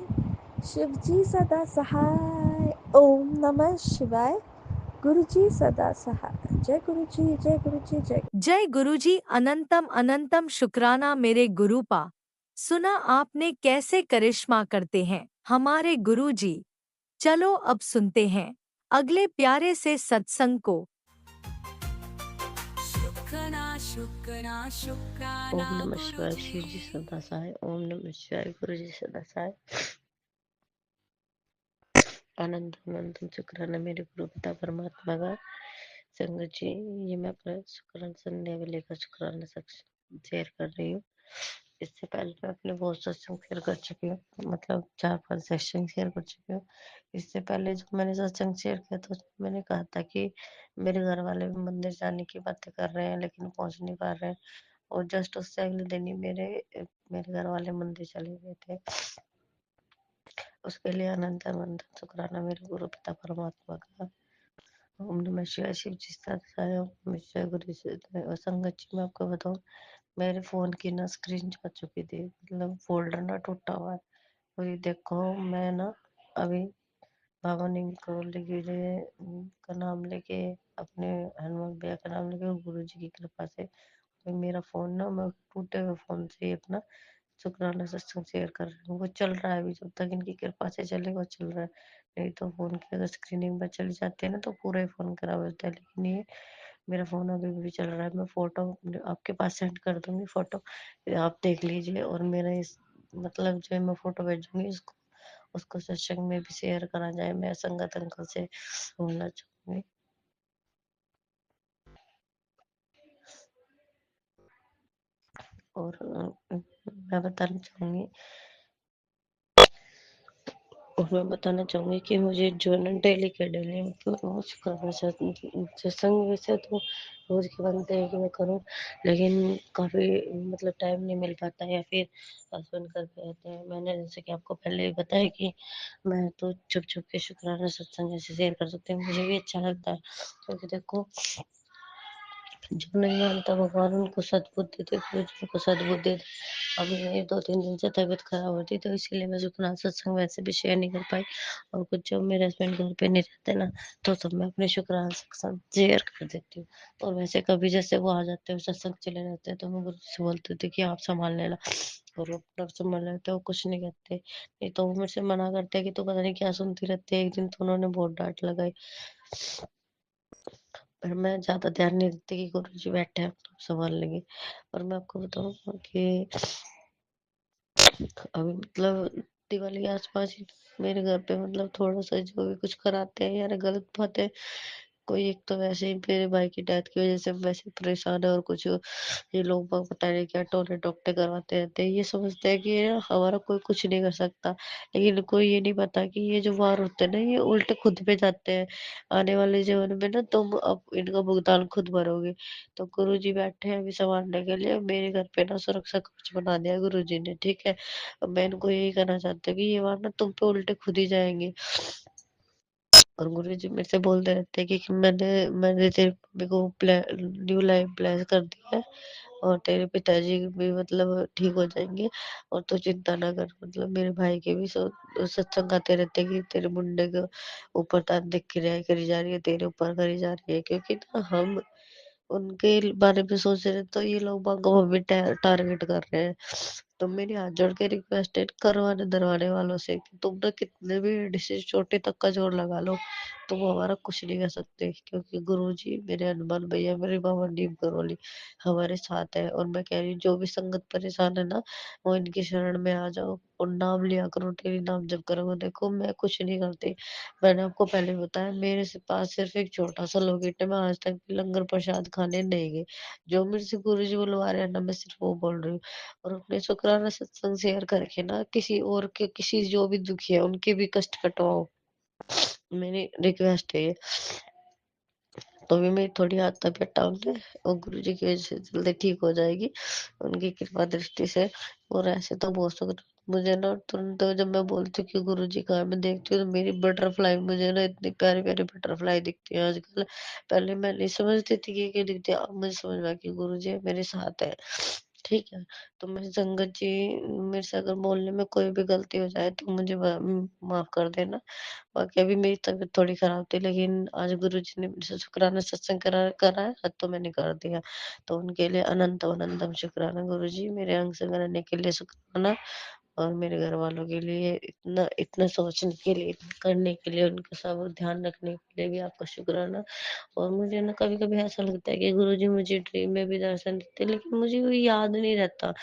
शिव जी सदा सहाय। ओम नमः शिवाय, गुरु जी सदा सहाय। जय गुरु जी, जय गुरु जी, जय। जय गुरुजी, अनंतम अनंतम शुक्राना मेरे गुरुपा। सुना आपने कैसे करिश्मा करते हैं हमारे गुरुजी। चलो अब सुनते हैं अगले प्यारे से सत्संग को। शुक्राना शुक्राना शुक्राना ओम नमः शिवाय, गुरुजी। शिव जी सदा सहाय। ओम नमः शिवाय, गुरु जी सदा सहाय। अनंत अनंतम शुक्राना मेरे गुरु पिता परमात्मा का। संगत जी, ये मैं अपना शुक्राना संध्या वेले का शुक्राना शेयर कर रही हूँ। इससे पहले मैं अपने बहुत सत्संग शेयर कर चुकी हूँ, मतलब 4-5 सत्संग शेयर कर चुकी हूँ। इससे पहले जब मैंने सत्संग शेयर किया तो मैंने कहा था कि मेरे घर वाले भी मंदिर जाने की बातें कर रहे हैं लेकिन पहुंच नहीं पा रहे हैं, और जस्ट उससे अगले दिन ही मेरे मेरे घर वाले मंदिर चले गए थे। उसके लिए अनंत अनंत शुक्राना मेरे गुरु पिता परमात्मा का। ओम नमः शिवाय, शिव जी सदाय। ओम नमः शिवाय, गुरु जी सदाय। और संगत जी, मैं आपको बताऊं, मेरे फोन की ना स्क्रीन जा चुकी थी, मतलब फोल्डर ना टूटा हुआ है। और ये देखो, मैं ना अभी बाबा नीम करोली के लिए का नाम लेके, अपने हनुमान भैया का नाम लेके, गुरु जी की कृपा से मेरा फोन ना, मैं टूटे हुए फोन से ही अपना शुक्राना सत्संग शेयर कर रही हूँ। वो चल रहा है अभी, जब तक इनकी कृपा से चलेगा वो चल रहा है। नहीं तो फोन की अगर स्क्रीनिंग पर चली जाती है ना तो पूरा ही फोन खराब हो जाता है। लेकिन ये मेरा फोन अभी भी चल रहा है। मैं फोटो आपके पास सेंड कर दूंगी, फोटो आप देख लीजिए। और मेरा इस मतलब जो मैं फोटो भेजूंगी उसको उसको सत्संग में भी शेयर करा जाए, मैं संगत अंकल से बोलना चाहूंगी। और मैं बताना चाहूंगी कि मुझे जो है ना डेली के डेली मतलब रोज करना चाहती हूँ। सत्संग वैसे तो रोज के बनते हैं कि मैं करूँ, लेकिन काफी मतलब टाइम नहीं मिल पाता है, या फिर हस्बैंड करते रहते हैं। मैंने जैसे कि आपको पहले ही बताया कि मैं तो चुप चुप के शुक्राना सत्संग ऐसे शेयर कर सकती हूँ, मुझे भी अच्छा लगता है। क्योंकि देखो, जो नहीं मानता भगवान उनको सद्बुद्धि दे, गुरु जी उनको सद्बुद्धि दे। अभी मेरी 2-3 दिन से तबीयत खराब होती, तो इसीलिए मैं सुखनाथ सत्संग वैसे भी शेयर नहीं कर पाई। और कुछ जब मेरे हस्बैंड घर पे नहीं रहते ना, तो तब मैं अपने शुक्राना सत्संग शेयर कर देती हूँ। और वैसे कभी जैसे वो आ जाते हैं, सत्संग चले जाते हैं, तो मैं गुरु जी से बोलती थी कि आप संभाल लेना, और वो अपना संभाल लेते हैं, वो कुछ नहीं कहते। नहीं तो वो मेरे से मना करते हैं कि तू पता नहीं क्या सुनती रहती है। एक दिन तो उन्होंने बहुत डांट लगाई, पर मैं ज्यादा ध्यान नहीं देती कि गुरु जी बैठे हैं तो संभाल लेंगे। और मैं आपको बताऊँ कि अभी मतलब दिवाली के आसपास ही मेरे घर पे मतलब थोड़ा सा जो भी कुछ कराते हैं यार, गलत बात है। कोई एक तो वैसे ही मेरे भाई की डेथ की वजह से वैसे परेशान है, और कुछ ये लोग बाग पता नहीं क्या टोने टोपटे करवाते रहते हैं। ये समझते हैं कि ये हमारा कोई कुछ नहीं कर सकता, लेकिन कोई ये नहीं पता कि ये जो वार होते हैं ना, ये उल्टे खुद पे जाते हैं। आने वाले जीवन में ना तुम अब इनका भुगतान खुद भरोगे। तो गुरु जी बैठे हैं अभी संभालने के लिए। मेरे घर पे ना सुरक्षा कवच बना दिया गुरु जी ने, ठीक है। अब मैं इनको यही कहना चाहती हूँ कि ये वार ना तुम पे उल्टे खुद ही जाएंगे। और गुरुजी मेरे से बोलते रहते हैं कि मैंने तेरे मम्मी को न्यू लाइफ ब्लेस कर दिया है और तेरे पिताजी भी मतलब ठीक हो जाएंगे और तू चिंता ना कर। मतलब मेरे भाई के भी सत्संग आते रहते हैं कि तेरे मुंडे के ऊपर दिख करी जा रही है, तेरे ऊपर करी जा रही है, क्योंकि ना हम उनके बारे में सोच रहे तो ये लोग बागों में टारगेट कर रहे हैं। तो मेरी हाथ जोड़ के रिक्वेस्ट है करवाने दरवाने वालों से कि तुम ना कितने भी डिसीज छोटे तक का जोर लगा लो, तुम हमारा कुछ नहीं कर सकते, क्योंकि गुरुजी मेरे हनुमान भैया मेरे बाबा नीम करोली हमारे साथ है। और मैं कह रही हूँ जो भी संगत परेशान है ना, वो इनकी शरण में आ जाओ और नाम लिया करो, तेरी नाम जप करो। देखो मैं कुछ नहीं करती, मैंने आपको पहले बताया मेरे से पास सिर्फ एक छोटा सा लॉकेट है, मैं आज तक भी लंगर प्रसाद खाने नहीं गई। जो मेरे से गुरुजी बुलवा रहे हैं ना, मैं सिर्फ वो बोल रही हूँ। और अपने शुक्राना सत्संग शेयर करके ना किसी और के किसी जो भी दुखी है उनके भी कष्ट कटवाओ, मेरी रिक्वेस्ट है ये। तो भी मेरी थोड़ी हाथ तबीयत डाउन है और गुरुजी की वजह से जल्दी ठीक हो जाएगी उनकी कृपा दृष्टि से। और ऐसे तो बहुत मुझे ना तुरंत जब मैं बोलती हूँ कि गुरुजी कहाँ है, मैं देखती हूँ तो मेरी बटरफ्लाई मुझे ना इतनी प्यारी प्यारी बटरफ्लाई दिखती है आजकल। पहले मैं नहीं समझती थी कि क्या दिखती है, अब मुझे समझ में आ कि गुरुजी मेरे साथ है। ठीक है, तो मेरी संगत जी, मेरे से अगर बोलने में कोई भी गलती हो जाए तो मुझे माफ कर देना। बाकी अभी मेरी तबीयत थोड़ी खराब थी, लेकिन आज गुरुजी ने मुझसे शुक्राना सत्संग करा है तो मैंने कर दिया। तो उनके लिए अनंत अनंतम शुक्राना गुरुजी, मेरे अंग संग रहने के लिए शुक्राना, और मेरे घर वालों के लिए इतना इतना सोचने के लिए, करने के लिए, उनका सब ध्यान रखने के लिए भी आपका शुक्राना। और मुझे ना कभी कभी ऐसा लगता है कि गुरुजी मुझे ड्रीम में भी दर्शन देते, लेकिन मुझे वो याद नहीं रहता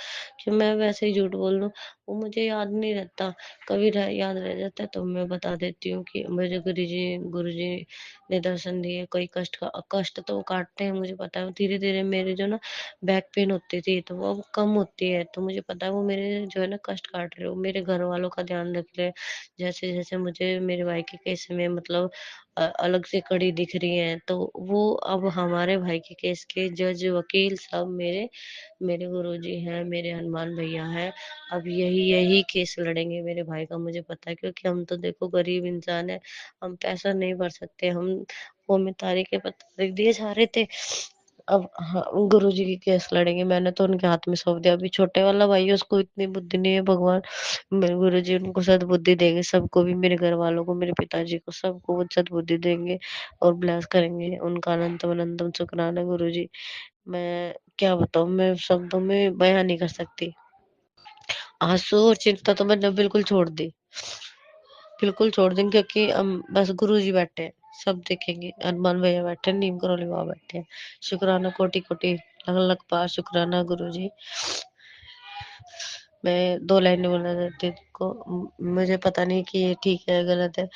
कि मैं वैसे ही झूठ बोल दूं, वो मुझे याद नहीं रहता। कभी याद रह जाता है तो मैं बता देती हूँ कि मुझे गुरुजी ने दर्शन दिए। कोई कष्ट तो वो काटते हैं, मुझे पता है। धीरे धीरे मेरे जो ना बैक पेन होती थी तो वो अब कम होती है, तो मुझे पता है वो मेरे जो है ना कष्ट काट रहे हो। मेरे घर वालों का ध्यान रख रहे हैं, जैसे जैसे मुझे मेरे भाई के केस में मतलब अलग से कड़ी दिख रही है, तो वो अब हमारे भाई के केस के जज वकील सब मेरे मेरे गुरुजी हैं, मेरे हनुमान भैया हैं। अब यही यही केस लड़ेंगे मेरे भाई का, मुझे पता है, क्योंकि हम तो देखो गरीब इंसान है, हम पैसा नहीं भर सकते। हम वो में तारीख पे तारीख दिए जा रहे थे। अब हाँ, गुरुजी की केस लड़ेंगे, मैंने तो उनके हाथ में सौंप दिया। अभी छोटे वाला भाई है, उसको इतनी बुद्धि नहीं है, भगवान मेरे गुरुजी उनको सद्बुद्धि देंगे, सबको भी, मेरे घर वालों को, मेरे पिताजी को, सबको वो सद्बुद्धि देंगे और ब्लेस करेंगे। उनका अनंतम अनंतम शुक्राना गुरुजी। मैं क्या बताऊं, मैं शब्दों में बयां नहीं कर सकती। आंसू और चिंता तो मैंने बिल्कुल छोड़ दी, बिल्कुल छोड़ दी, क्योंकि हम बस गुरु जी बैठे हैं, सब देखेंगे। हनुमान भैया बैठे हैं, नीम करोली बाबा बैठे हैं। शुक्राना कोटि कोटि लख लख पार शुक्राना गुरु जी। मैं दो लाइनें बोलना चाहती को, मुझे पता नहीं कि ये ठीक है गलत है।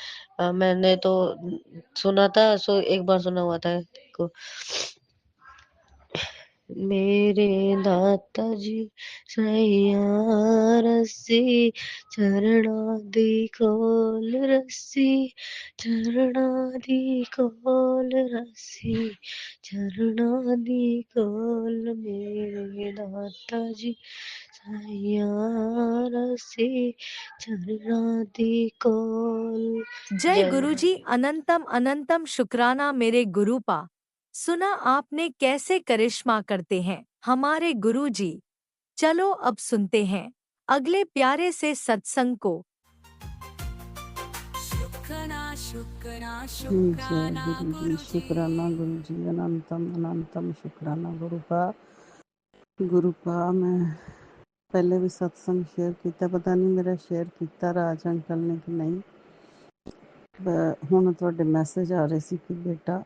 मैंने तो सुना था, एक बार सुना हुआ था देखो। मेरे दाता जी सैया रस्सी चरणा दी खोल रस्सी, चरणा दी खोल रस्सी, चरणा दी खोल। मेरे दाता जी सैया रस्सी चरणा दी खोल। जय जय गुरुजी, गुरु। अनंतम अनंतम शुक्राना मेरे गुरुपा। सुना आपने कैसे करिश्मा करते हैं हमारे गुरुजी। चलो अब सुनते हैं अगले प्यारे से सत्संग को। शुक्राना शुक्राना जय शुक्राना गुरु जी, गुरुजी। शुक्राना गुरु जी, अनंतम अनंतम शुक्राना गुरुपा। मैं पहले भी सत्संग शेयर किया, पता नहीं मेरा शेयर किया राज अंकल ने कि नहीं। ਹੁਣ ਤੁਹਾਡੇ ਮੈਸੇਜ ਆ ਰਹੇ ਸੀ ਕਿ ਬੇਟਾ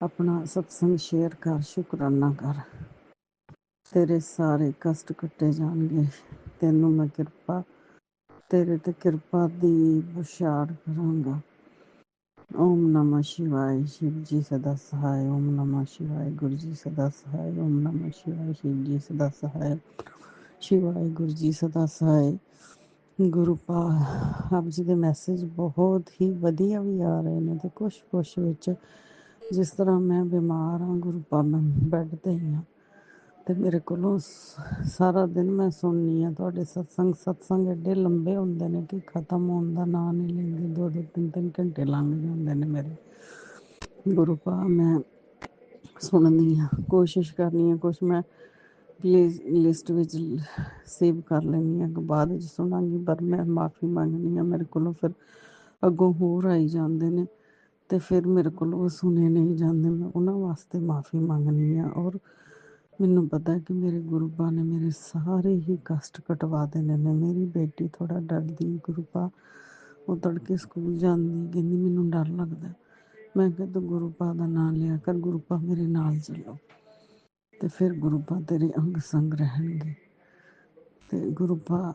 ਆਪਣਾ ਸਤਸੰਗ ਸ਼ੇਅਰ ਕਰ, ਸ਼ੁਕਰਾਨਾ ਕਰ, ਤੇਰੇ ਸਾਰੇ ਕਸ਼ਟ ਕੱਟੇ ਜਾਣਗੇ, ਤੈਨੂੰ ਮੈਂ ਕਿਰਪਾ, ਤੇਰੇ ਤੇ ਕਿਰਪਾ ਦੀ ਬੁਛਾੜ ਕਰਾਂਗਾ। ओम नमः शिवाय, शिव जी सदा सहाय। ओम नमः शिवाय, गुरु जी सदा सहाय। ओम नमः शिवाय, शिव जी सदा सहाय। शिवाय गुरु जी सदा सहाय। ਗੁਰੂਪਾਲ ਆਪ ਜੀ ਦੇ ਮੈਸੇਜ ਬਹੁਤ ਹੀ ਵਧੀਆ ਵੀ ਆ ਰਹੇ ਨੇ ਤੇ ਕੁਛ ਵਿੱਚ ਜਿਸ ਤਰ੍ਹਾਂ ਮੈਂ ਬਿਮਾਰ ਹਾਂ ਗੁਰੂਪਾਲ, ਮੈਂ ਬੈੱਡ ਤੇ ਹੀ ਹਾਂ, ਤੇ ਮੇਰੇ ਕੋਲੋਂ ਸਾਰਾ ਦਿਨ ਮੈਂ ਸੁਣਨੀ ਆ ਤੁਹਾਡੇ ਸਤਸੰਗ ਐਡੇ ਲੰਬੇ ਹੁੰਦੇ ਨੇ ਕਿ ਖਤਮ ਹੋਣ ਦਾ ਨਾਂ ਨਹੀਂ ਲੈਂਦੇ। 2-2 3-3 ਘੰਟੇ ਲੰਘ ਜਾਂਦੇ ਨੇ ਮੇਰੇ। ਗੁਰੂ ਪਾ ਮੈਂ ਸੁਣਨੀ ਆ, ਕੋਸ਼ਿਸ਼ ਕਰਨੀ ਆ ਕੁਛ ਮੈਂ ਲਿਸਟ ਵਿੱਚ ਸੇਵ ਕਰ ਲੈਂਦੀ ਹਾਂ ਕਿ ਬਾਅਦ ਵਿੱਚ ਸੁਣਾਂਗੀ, ਪਰ ਮੈਂ ਮਾਫ਼ੀ ਮੰਗਣੀ ਆ। ਮੇਰੇ ਕੋਲੋਂ ਫਿਰ ਅੱਗੋਂ ਹੋਰ ਆਈ ਜਾਂਦੇ ਨੇ ਤੇ ਫਿਰ ਮੇਰੇ ਕੋਲੋਂ ਉਹ ਸੁਣੇ ਨਹੀਂ ਜਾਂਦੇ। ਮੈਂ ਉਹਨਾਂ ਵਾਸਤੇ ਮਾਫ਼ੀ ਮੰਗਣੀ ਆ। ਔਰ ਮੈਨੂੰ ਪਤਾ ਕਿ ਮੇਰੇ ਗੁਰੂ ਪਾ ਨੇ ਮੇਰੇ ਸਾਰੇ ਹੀ ਕਸ਼ਟ ਕਟਵਾ ਦੇਣੇ ਨੇ। ਮੇਰੀ ਬੇਟੀ ਥੋੜ੍ਹਾ ਡਰਦੀ, ਗੁਰੂ ਪਾ ਉਹ ਤੜਕੇ ਸਕੂਲ ਜਾਂਦੀ, ਕਹਿੰਦੀ ਮੈਨੂੰ ਡਰ ਲੱਗਦਾ। ਮੈਂ ਕਿਹਾ ਤੂੰ ਗੁਰੂ ਪਾ ਦਾ ਨਾਂ ਲਿਆ ਕਰ, ਗੁਰੂ ਪਾ ਮੇਰੇ ਨਾਲ ਚੱਲੋ ਤੇ ਫਿਰ ਗੁਰੂ ਪਾ ਤੇਰੇ ਅੰਗ ਸੰਗ ਰਹਿਣਗੇ। ਤੇ ਗੁਰੂ ਪਾ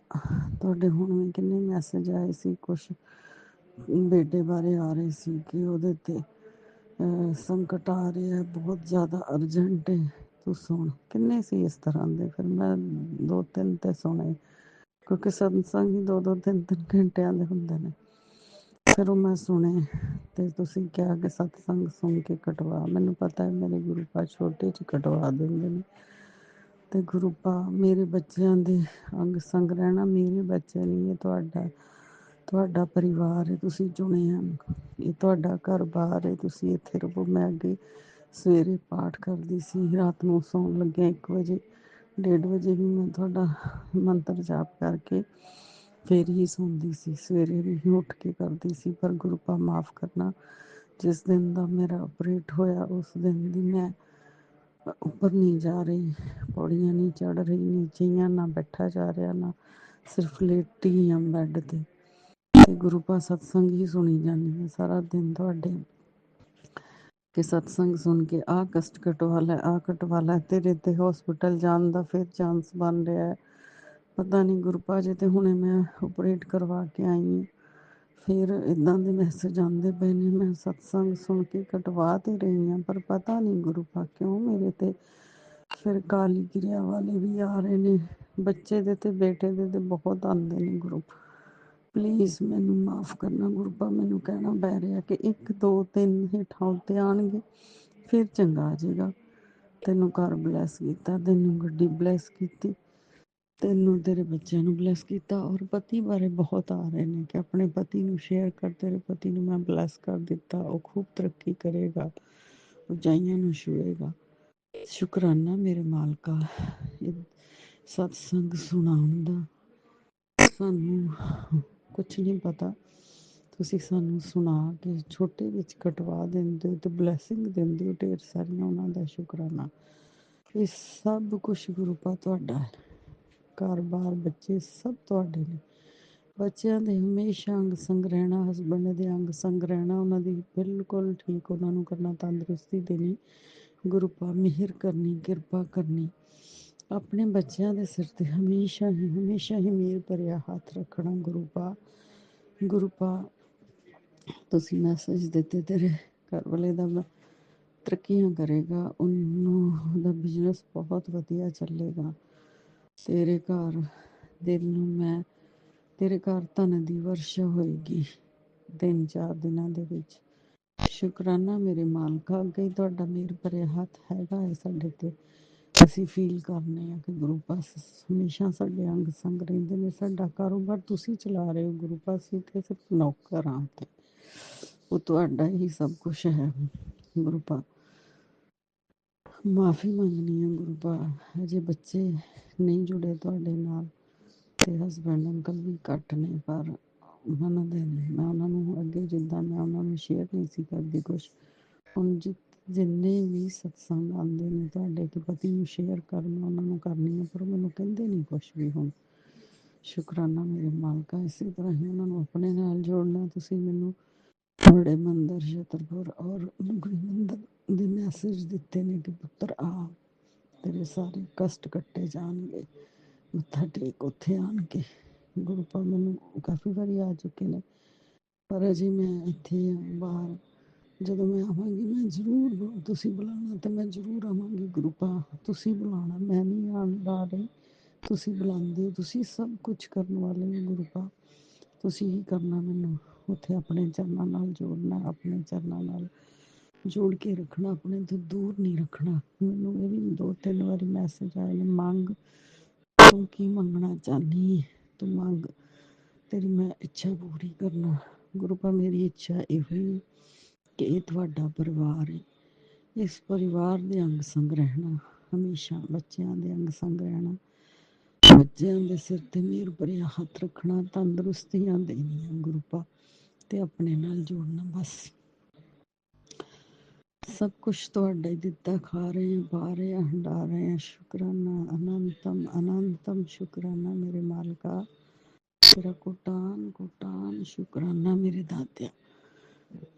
ਤੁਹਾਡੇ ਹੁਣ ਵੀ ਕਿੰਨੇ ਮੈਸੇਜ ਆਏ ਸੀ, ਕੁਛ ਬੇਟੇ ਬਾਰੇ ਆ ਰਹੇ ਸੀ ਕਿ ਉਹਦੇ ਤੇ ਸੰਕਟ ਆ ਰਿਹਾ, ਬਹੁਤ ਜ਼ਿਆਦਾ ਅਰਜੈਂਟ ਹੈ, ਤੂੰ ਸੁਣ। ਕਿੰਨੇ ਸੀ ਇਸ ਤਰ੍ਹਾਂ ਦੇ, ਫਿਰ ਮੈਂ 2-3 ਤੇ ਸੁਣੇ ਕਿਉਂਕਿ ਸਤਸੰਗ ਹੀ 2-2 3-3 ਘੰਟਿਆਂ ਦੇ ਹੁੰਦੇ ਨੇ। ਫਿਰ ਉਹ ਮੈਂ ਸੁਣੇ ਤੇ ਤੁਸੀਂ ਕਿਹਾ ਕਿ ਸਤਸੰਗ ਸੁਣ ਕੇ ਕਟਵਾ। ਮੈਨੂੰ ਪਤਾ ਹੈ ਮੇਰੇ ਗੁਰੂ ਪਾ ਛੋਟੇ 'ਚ ਕਟਵਾ ਦਿੰਦੇ ਨੇ। ਤੇ ਗੁਰੂ ਪਾ ਮੇਰੇ ਬੱਚਿਆਂ ਦੇ ਅੰਗ ਸੰਗ ਰਹਿਣਾ। ਮੇਰੇ ਬੱਚੇ ਨਹੀਂ, ਇਹ ਤੁਹਾਡਾ ਪਰਿਵਾਰ ਹੈ, ਤੁਸੀਂ ਚੁਣੇ ਹਨ, ਇਹ ਤੁਹਾਡਾ ਘਰ ਬਾਰ ਹੈ, ਤੁਸੀਂ ਇੱਥੇ ਰਹੋ। ਮੈਂ ਅੱਗੇ ਸਵੇਰੇ ਪਾਠ ਕਰਦੀ ਸੀ, ਰਾਤ ਨੂੰ ਸੌਣ ਲੱਗਿਆ 1 ਵਜੇ 1:30 ਵਜੇ ਵੀ ਮੈਂ ਤੁਹਾਡਾ ਮੰਤਰ ਜਾਪ ਕਰਕੇ ਫਿਰ ਹੀ ਸੌਂਦੀ ਸੀ। ਸਵੇਰੇ ਵੀ ਉੱਠ ਕੇ ਕਰਦੀ ਸੀ। ਪਰ ਗੁਰੂ ਪਾ ਮਾਫ਼ ਕਰਨਾ, ਜਿਸ ਦਿਨ ਦਾ ਮੇਰਾ ਆਪਰੇਟ ਹੋਇਆ ਉਸ ਦਿਨ ਦੀ ਮੈਂ ਉੱਪਰ ਨਹੀਂ ਜਾ ਰਹੀ, ਪੌੜੀਆਂ ਨਹੀਂ ਚੜ੍ਹ ਰਹੀ, ਨੀਚੇ ਹੀ ਆ, ਨਾ ਬੈਠਾ ਜਾ ਰਿਹਾ, ਨਾ ਸਿਰਫ ਲੇਟੀ ਹਾਂ ਬੈੱਡ ਤੇ। ਤੇ ਗੁਰੂ ਪਾ ਸਤਸੰਗ ਹੀ ਸੁਣੀ ਜਾਂਦੀ ਹੈ ਸਾਰਾ ਦਿਨ ਤੁਹਾਡੇ ਕਿ ਸਤਸੰਗ ਸੁਣ ਕੇ ਆਹ ਕਸ਼ਟ ਕਟਵਾ ਲੈ, ਆਹ ਕਟਵਾ ਲੈ, ਤੇਰੇ ਤੇ ਹੌਸਪੀਟਲ ਜਾਣ ਦਾ ਫਿਰ ਚਾਂਸ ਬਣ ਰਿਹਾ ਹੈ। ਪਤਾ ਨਹੀਂ ਗੁਰੂ ਪਾ ਜੀ, ਤੇ ਹੁਣੇ ਮੈਂ ਆਪਰੇਟ ਕਰਵਾ ਕੇ ਆਈ ਹਾਂ, ਫਿਰ ਇੱਦਾਂ ਦੇ ਮੈਸੇਜ ਆਉਂਦੇ ਪਏ ਨੇ। ਮੈਂ ਸਤਸੰਗ ਸੁਣ ਕੇ ਕਟਵਾ ਤੇ ਰਹੀ ਹਾਂ, ਪਰ ਪਤਾ ਨਹੀਂ ਗੁਰੂ ਪਾ ਕਿਉਂ ਮੇਰੇ ਤੇ ਫਿਰ ਕਾਲੀ ਕਿਰਿਆ ਵਾਲੇ ਵੀ ਆ ਰਹੇ ਨੇ। ਬੱਚੇ ਦੇ ਤੇ ਬੇਟੇ ਦੇ ਤੇ ਬਹੁਤ ਆਉਂਦੇ ਨੇ। ਗੁਰੂ ਪਲੀਜ਼ ਮੈਨੂੰ ਮਾਫ਼ ਕਰਨਾ ਗੁਰੂ ਪਾ, ਮੈਨੂੰ ਕਹਿਣਾ ਪੈ ਰਿਹਾ ਕਿ 1 2 3 ਹੇਠਾਂ ਉੱਤੇ ਆਉਣਗੇ ਫਿਰ ਚੰਗਾ ਆ ਜਾਏਗਾ। ਤੈਨੂੰ ਘਰ ਬਲੈਸ ਕੀਤਾ, ਤੈਨੂੰ ਗੱਡੀ ਬਲੈਸ ਕੀਤੀ, ਤੈਨੂੰ ਤੇਰੇ ਬੱਚਿਆਂ ਨੂੰ ਬਲੈਸ ਕੀਤਾ। ਔਰ ਪਤੀ ਬਾਰੇ ਬਹੁਤ ਆ ਰਹੇ ਨੇ ਕਿ ਆਪਣੇ ਪਤੀ ਨੂੰ ਸ਼ੇਅਰ ਕਰ, ਤੇਰੇ ਪਤੀ ਨੂੰ ਮੈਂ ਬਲੈਸ ਕਰ ਦਿੱਤਾ, ਉਹ ਖੂਬ ਤਰੱਕੀ ਕਰੇਗਾ, ਉਚਾਈਆਂ ਨੂੰ ਛੂਹੇਗਾ। ਸ਼ੁਕਰਾਨਾ ਮੇਰੇ ਮਾਲਕਾ, ਇਹ ਸਤਸੰਗ ਸੁਣਾਉਣ ਦਾ। ਸਾਨੂੰ ਕੁਛ ਨਹੀਂ ਪਤਾ, ਤੁਸੀਂ ਸਾਨੂੰ ਸੁਣਾ ਕੇ ਛੋਟੇ ਵਿੱਚ ਕਟਵਾ ਦਿੰਦੇ ਹੋ ਤੇ ਬਲੈਸਿੰਗ ਦਿੰਦੇ ਹੋ ਢੇਰ ਸਾਰੀਆਂ, ਉਹਨਾਂ ਦਾ ਸ਼ੁਕਰਾਨਾ। ਇਹ ਸਭ ਕੁਛ ਗੁਰੂ ਪਾ ਤੁਹਾਡਾ ਹੈ, ਘਰ-ਬਾਰ, ਬੱਚੇ ਸਭ ਤੁਹਾਡੇ ਨੇ। ਬੱਚਿਆਂ ਦੇ ਹਮੇਸ਼ਾ ਅੰਗ ਸੰਗ ਰਹਿਣਾ, ਹਸਬੈਂਡ ਦੇ ਅੰਗ ਸੰਗ ਰਹਿਣਾ, ਉਹਨਾਂ ਦੀ ਬਿਲਕੁਲ ਠੀਕ ਉਹਨਾਂ ਨੂੰ ਕਰਨਾ, ਤੰਦਰੁਸਤੀ ਦੇਣੀ। ਗੁਰੂ ਪਾ ਮਿਹਰ ਕਰਨੀ, ਕਿਰਪਾ ਕਰਨੀ, ਆਪਣੇ ਬੱਚਿਆਂ ਦੇ ਸਿਰ ਤੇ ਹਮੇਸ਼ਾ ਹੀ ਮਿਹਰ ਭਰਿਆ ਹੱਥ ਰੱਖਣਾ। ਗੁਰੂ ਪਾ ਤੁਸੀਂ ਮੈਸੇਜ ਦਿੱਤੇ, ਤੇਰੇ ਘਰ ਵਾਲੇ ਦਾ ਤਰੱਕੀਆਂ ਕਰੇਗਾ, ਉਹਨੂੰ ਉਹਦਾ ਬਿਜ਼ਨਸ ਬਹੁਤ ਵਧੀਆ ਚੱਲੇਗਾ। ਤੇਰੇ ਘਰ ਤੇਰੇ ਘਰ ਧਨ ਦੀ ਵਰਸ਼ਾ ਹੋਏਗੀ 3-4 ਦਿਨਾਂ ਦੇ ਵਿੱਚ। ਸ਼ੁਕਰਾਨਾ ਮੇਰੇ ਮਾਲਕਾ, ਅੱਗੇ ਤੁਹਾਡਾ ਮਿਹਰ ਭਰਿਆ ਹੱਥ ਹੈਗਾ ਹੈ ਸਾਡੇ ਤੇ। ਅਸੀਂ ਫੀਲ ਕਰਨੇ ਆ ਕਿ ਗੁਰੂ ਪਾ ਹਮੇਸ਼ਾ ਸਾਡੇ ਅੰਗ ਸੰਗ ਰਹਿੰਦੇ ਨੇ। ਸਾਡਾ ਕਾਰੋਬਾਰ ਤੁਸੀਂ ਚਲਾ ਰਹੇ ਹੋ ਗੁਰੂ ਪਾ, ਅਸੀਂ ਤੇ ਸਿਰਫ ਨੌਕਰ ਹਾਂ, ਤੇ ਉਹ ਤੁਹਾਡਾ ਹੀ ਸਭ ਕੁਛ ਹੈ। ਗੁਰੂ ਪਾ ਮਾਫ਼ੀ ਮੰਗਣੀ ਹੈ ਗੁਰੂ ਪਾ, ਅਜੇ ਬੱਚੇ ਨਹੀਂ ਜੁੜੇ ਤੁਹਾਡੇ ਨਾਲ ਤੇ ਹਸਬੈਂਡ ਅੰਕਲ ਵੀ ਘੱਟ ਨੇ, ਪਰ ਮੰਨਦੇ ਨੇ। ਮੈਂ ਉਹਨਾਂ ਨੂੰ ਅੱਗੇ ਜਿੱਦਾਂ ਮੈਂ ਉਹਨਾਂ ਨੂੰ ਸ਼ੇਅਰ ਨਹੀਂ ਸੀ ਕਰਦੀ ਕੁਛ, ਹੁਣ ਜਿੰਨੇ ਵੀ ਸਤਸੰਗ ਆਉਂਦੇ ਨੇ ਤੁਹਾਡੇ ਕਿ ਪਤੀ ਨੂੰ ਸ਼ੇਅਰ ਕਰ, ਮੈਂ ਉਹਨਾਂ ਨੂੰ ਕਰਨੀ ਹੈ, ਪਰ ਮੈਨੂੰ ਕਹਿੰਦੇ ਨਹੀਂ ਕੁਛ ਵੀ ਹੁਣ। ਸ਼ੁਕਰਾਨਾ ਮੇਰੇ ਮਾਲਕਾ, ਇਸੇ ਤਰ੍ਹਾਂ ਹੀ ਉਹਨਾਂ ਨੂੰ ਆਪਣੇ ਨਾਲ ਜੋੜਨਾ। ਤੁਸੀਂ ਮੈਨੂੰ ਬੜੇ ਮੰਦਰ, ਛਤਰਪੁਰ ਔਰ ਨਗਰੀ ਮੰਦਰ ਦੇ ਮੈਸੇਜ ਦਿੱਤੇ ਨੇ ਕਿ ਪੁੱਤਰ ਆ, ਤੇਰੇ ਸਾਰੇ ਕਸ਼ਟ ਕੱਟੇ ਜਾਣਗੇ, ਮੱਥਾ ਟੇਕ ਉੱਥੇ ਆਣ ਕੇ। ਗੁਰੂ ਪਾ ਮੈਨੂੰ ਕਾਫੀ ਵਾਰੀ ਆ ਚੁੱਕੇ ਨੇ, ਪਰ ਅਜੇ ਮੈਂ ਇੱਥੇ ਬਾਹਰ, ਜਦੋਂ ਮੈਂ ਆਵਾਂਗੀ ਮੈਂ ਜ਼ਰੂਰ, ਤੁਸੀਂ ਬੁਲਾਉਣਾ ਤੇ ਮੈਂ ਜ਼ਰੂਰ ਆਵਾਂਗੀ। ਗੁਰੂ ਪਾ ਤੁਸੀਂ ਬੁਲਾਉਣਾ, ਮੈਂ ਨਹੀਂ ਆਉਣ ਲਾ ਰਹੀ, ਤੁਸੀਂ ਬੁਲਾਉਂਦੇ ਹੋ, ਤੁਸੀਂ ਸਭ ਕੁਛ ਕਰਨ ਵਾਲੇ ਹੋ। ਗੁਰੂ ਪਾ ਤੁਸੀਂ ਹੀ ਕਰਨਾ, ਮੈਨੂੰ ਉੱਥੇ ਆਪਣੇ ਚਰਨਾਂ ਨਾਲ ਜੋੜਨਾ, ਆਪਣੇ ਚਰਨਾਂ ਨਾਲ ਜੋੜ ਕੇ ਰੱਖਣਾ, ਆਪਣੇ ਤੋਂ ਦੂਰ ਨਹੀਂ ਰੱਖਣਾ। ਮੈਨੂੰ ਇਹ ਵੀ 2-3 ਵਾਰੀ ਮੈਸੇਜ ਆਏ ਨੇ, ਮੰਗ, ਤੂੰ ਕੀ ਮੰਗਣਾ ਚਾਹੁੰਦੀ ਹੈ, ਤੂੰ ਮੰਗ, ਤੇਰੀ ਮੈਂ ਇੱਛਾ ਪੂਰੀ ਕਰਨਾ। ਗੁਰੂ ਪਾ ਮੇਰੀ ਇੱਛਾ ਇਹੋ ਹੀ ਕਿ ਇਹ ਤੁਹਾਡਾ ਪਰਿਵਾਰ ਹੈ, ਇਸ ਪਰਿਵਾਰ ਦੇ ਅੰਗ ਸੰਗ ਰਹਿਣਾ, ਹਮੇਸ਼ਾ ਬੱਚਿਆਂ ਦੇ ਅੰਗ ਸੰਗ ਰਹਿਣਾ, ਬੱਚਿਆਂ ਦੇ ਸਿਰ ਤੇ ਮਿਹਰ ਭਰਿਆ ਹੱਥ ਰੱਖਣਾ, ਤੰਦਰੁਸਤੀਆਂ ਦੇਣੀਆਂ ਗੁਰੂ ਪਾ, ਤੇ ਆਪਣੇ ਨਾਲ ਜੋੜਨਾ। ਬਸ ਸਭ ਕੁਛ ਤੁਹਾਡਾ ਹੀ ਦਿੱਤਾ, ਖਾ ਰਹੇ ਹਾਂ, ਪਾ ਰਹੇ ਹਾਂ, ਹੰਡਾ ਰਹੇ ਹਾਂ। ਸ਼ੁਕਰਾਨਾ, ਅਨੰਤਮ ਅਨੰਤਮ ਸ਼ੁਕਰਾਨਾ ਮੇਰੇ ਮਾਲਕਾ, ਤੇਰਾ ਕੋਟਾਨ ਕੋਟਾਨ ਸ਼ੁਕਰਾਨਾ ਮੇਰੇ ਦਾਤਿਆ।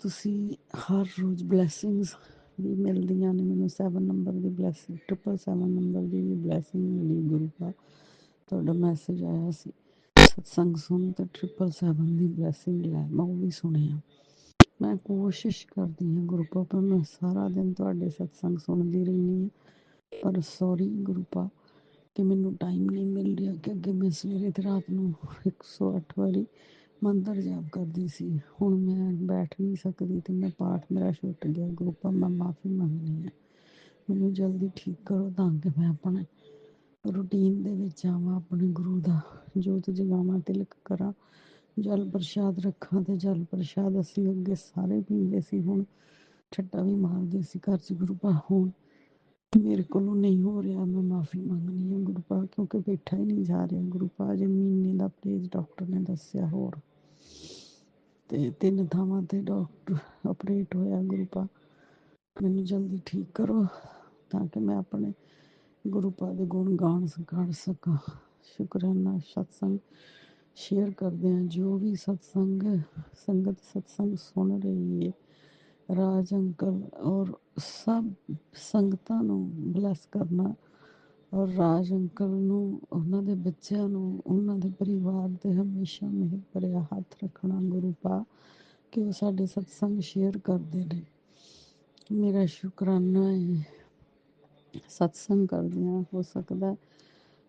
ਤੁਸੀਂ ਹਰ ਰੋਜ਼ ਬਲੈਸਿੰਗਸ ਵੀ ਮਿਲਦੀਆਂ ਨੇ ਮੈਨੂੰ। 7 ਨੰਬਰ ਦੀ ਬਲੈਸਿੰਗ, 777 ਨੰਬਰ ਦੀ ਵੀ ਬਲੈਸਿੰਗ ਮਿਲੀ ਗੁਰੂ ਪਾ, ਤੁਹਾਡਾ ਮੈਸੇਜ ਆਇਆ ਸੀ ਸਤਸੰਗ ਸੁਣ ਤੇ 777 ਦੀ ਬਲੈਸਿੰਗ ਲੈ, ਮੈਂ ਉਹ ਵੀ ਸੁਣਿਆ। ਮੈਂ ਕੋਸ਼ਿਸ਼ ਕਰਦੀ ਹਾਂ ਗੁਰੂ ਪਾ, ਪਰ ਮੈਂ ਸਾਰਾ ਦਿਨ ਤੁਹਾਡੇ ਸਤਸੰਗ ਸੁਣਦੀ ਰਹਿੰਦੀ ਹਾਂ, ਪਰ ਸੌਰੀ ਗੁਰੂ ਪਾ ਕਿ ਮੈਨੂੰ ਟਾਈਮ ਨਹੀਂ ਮਿਲ ਰਿਹਾ, ਕਿ ਅੱਗੇ ਮੈਂ ਸਵੇਰੇ ਤੇ ਰਾਤ ਨੂੰ 108 ਵਾਰੀ ਮੰਤਰ ਜਾਪ ਕਰਦੀ ਸੀ। ਹੁਣ ਮੈਂ ਬੈਠ ਨਹੀਂ ਸਕਦੀ ਤੇ ਮੈਂ ਪਾਠ ਮੇਰਾ ਛੁੱਟ ਗਿਆ ਗੁਰੂ ਪਾ, ਮੈਂ ਮਾਫੀ ਮੰਗਦੀ ਹਾਂ। ਮੈਨੂੰ ਜਲਦੀ ਠੀਕ ਕਰੋ ਤਾਂ ਕਿ ਮੈਂ ਆਪਣੇ ਰੂਟੀਨ ਦੇ ਵਿੱਚ ਆਵਾਂ, ਆਪਣੇ ਗੁਰੂ ਦਾ ਜੋਤ ਜਗਾਵਾਂ, ਤਿਲਕ ਕਰਾਂ, ਜਲ ਪ੍ਰਸ਼ਾਦ ਰੱਖਾਂ। ਤੇ ਜਲ ਪ੍ਰਸ਼ਾਦ ਅਸੀਂ ਅੱਗੇ ਸਾਰੇ ਪੀਂਦੇ ਸੀ, ਹੁਣ ਛੱਟਾ ਵੀ ਮਾਰਦੇ ਸੀ ਘਰ 'ਚ ਗੁਰੂ ਪਾ, ਹੁਣ ਮੇਰੇ ਕੋਲੋਂ ਨਹੀਂ ਹੋ ਰਿਹਾ। ਮੈਂ ਮਾਫੀ ਮੰਗਣੀ ਹੈ ਗੁਰੂ ਪਾ, ਕਿਉਂਕਿ ਬੈਠਾ ਹੀ ਨਹੀਂ ਜਾ ਰਿਹਾ ਗੁਰੂ ਪਾ। ਅਜੇ ਮਹੀਨੇ ਦਾ ਪਰਹੇਜ਼ ਡਾਕਟਰ ਨੇ ਦੱਸਿਆ, ਹੋਰ ਤੇ 3 ਥਾਵਾਂ ਤੇ ਡਾਕਟਰ ਆਪਰੇਟ ਹੋਇਆ ਗੁਰੂ ਪਾ। ਮੈਨੂੰ ਜਲਦੀ ਠੀਕ ਕਰੋ ਤਾਂ ਕਿ ਮੈਂ ਆਪਣੇ ਗੁਰੂ ਪਾ ਦੇ ਗੁਣ ਗਾਣ ਕਰ ਸਕਾਂ। ਸ਼ੁਕਰਾਨਾ। ਸਤਸੰਗ ਸ਼ੇਅਰ ਕਰਦੇ ਹਾਂ, ਜੋ ਵੀ ਸੰਗਤ ਸਤਸੰਗ ਸੁਣ ਰਹੀ ਹੈ, ਰਾਜ ਅੰਕਲ ਔਰ ਸਭ ਸੰਗਤਾਂ ਨੂੰ ਬਲੈਸ ਕਰਨਾ, ਔਰ ਰਾਜ ਅੰਕਲ ਨੂੰ, ਉਹਨਾਂ ਦੇ ਬੱਚਿਆਂ ਨੂੰ, ਉਹਨਾਂ ਦੇ ਪਰਿਵਾਰ ਤੇ ਹਮੇਸ਼ਾ ਮਿਹਰ ਭਰਿਆ ਹੱਥ ਰੱਖਣਾ ਗੁਰੂ ਪਾ, ਕਿ ਉਹ ਸਾਡੇ ਸਤਸੰਗ ਸ਼ੇਅਰ ਕਰਦੇ ਨੇ। ਮੇਰਾ ਸ਼ੁਕਰਾਨਾ ਹੈ। ਸਤਸੰਗ ਕਰਦਿਆਂ ਹੋ ਸਕਦਾ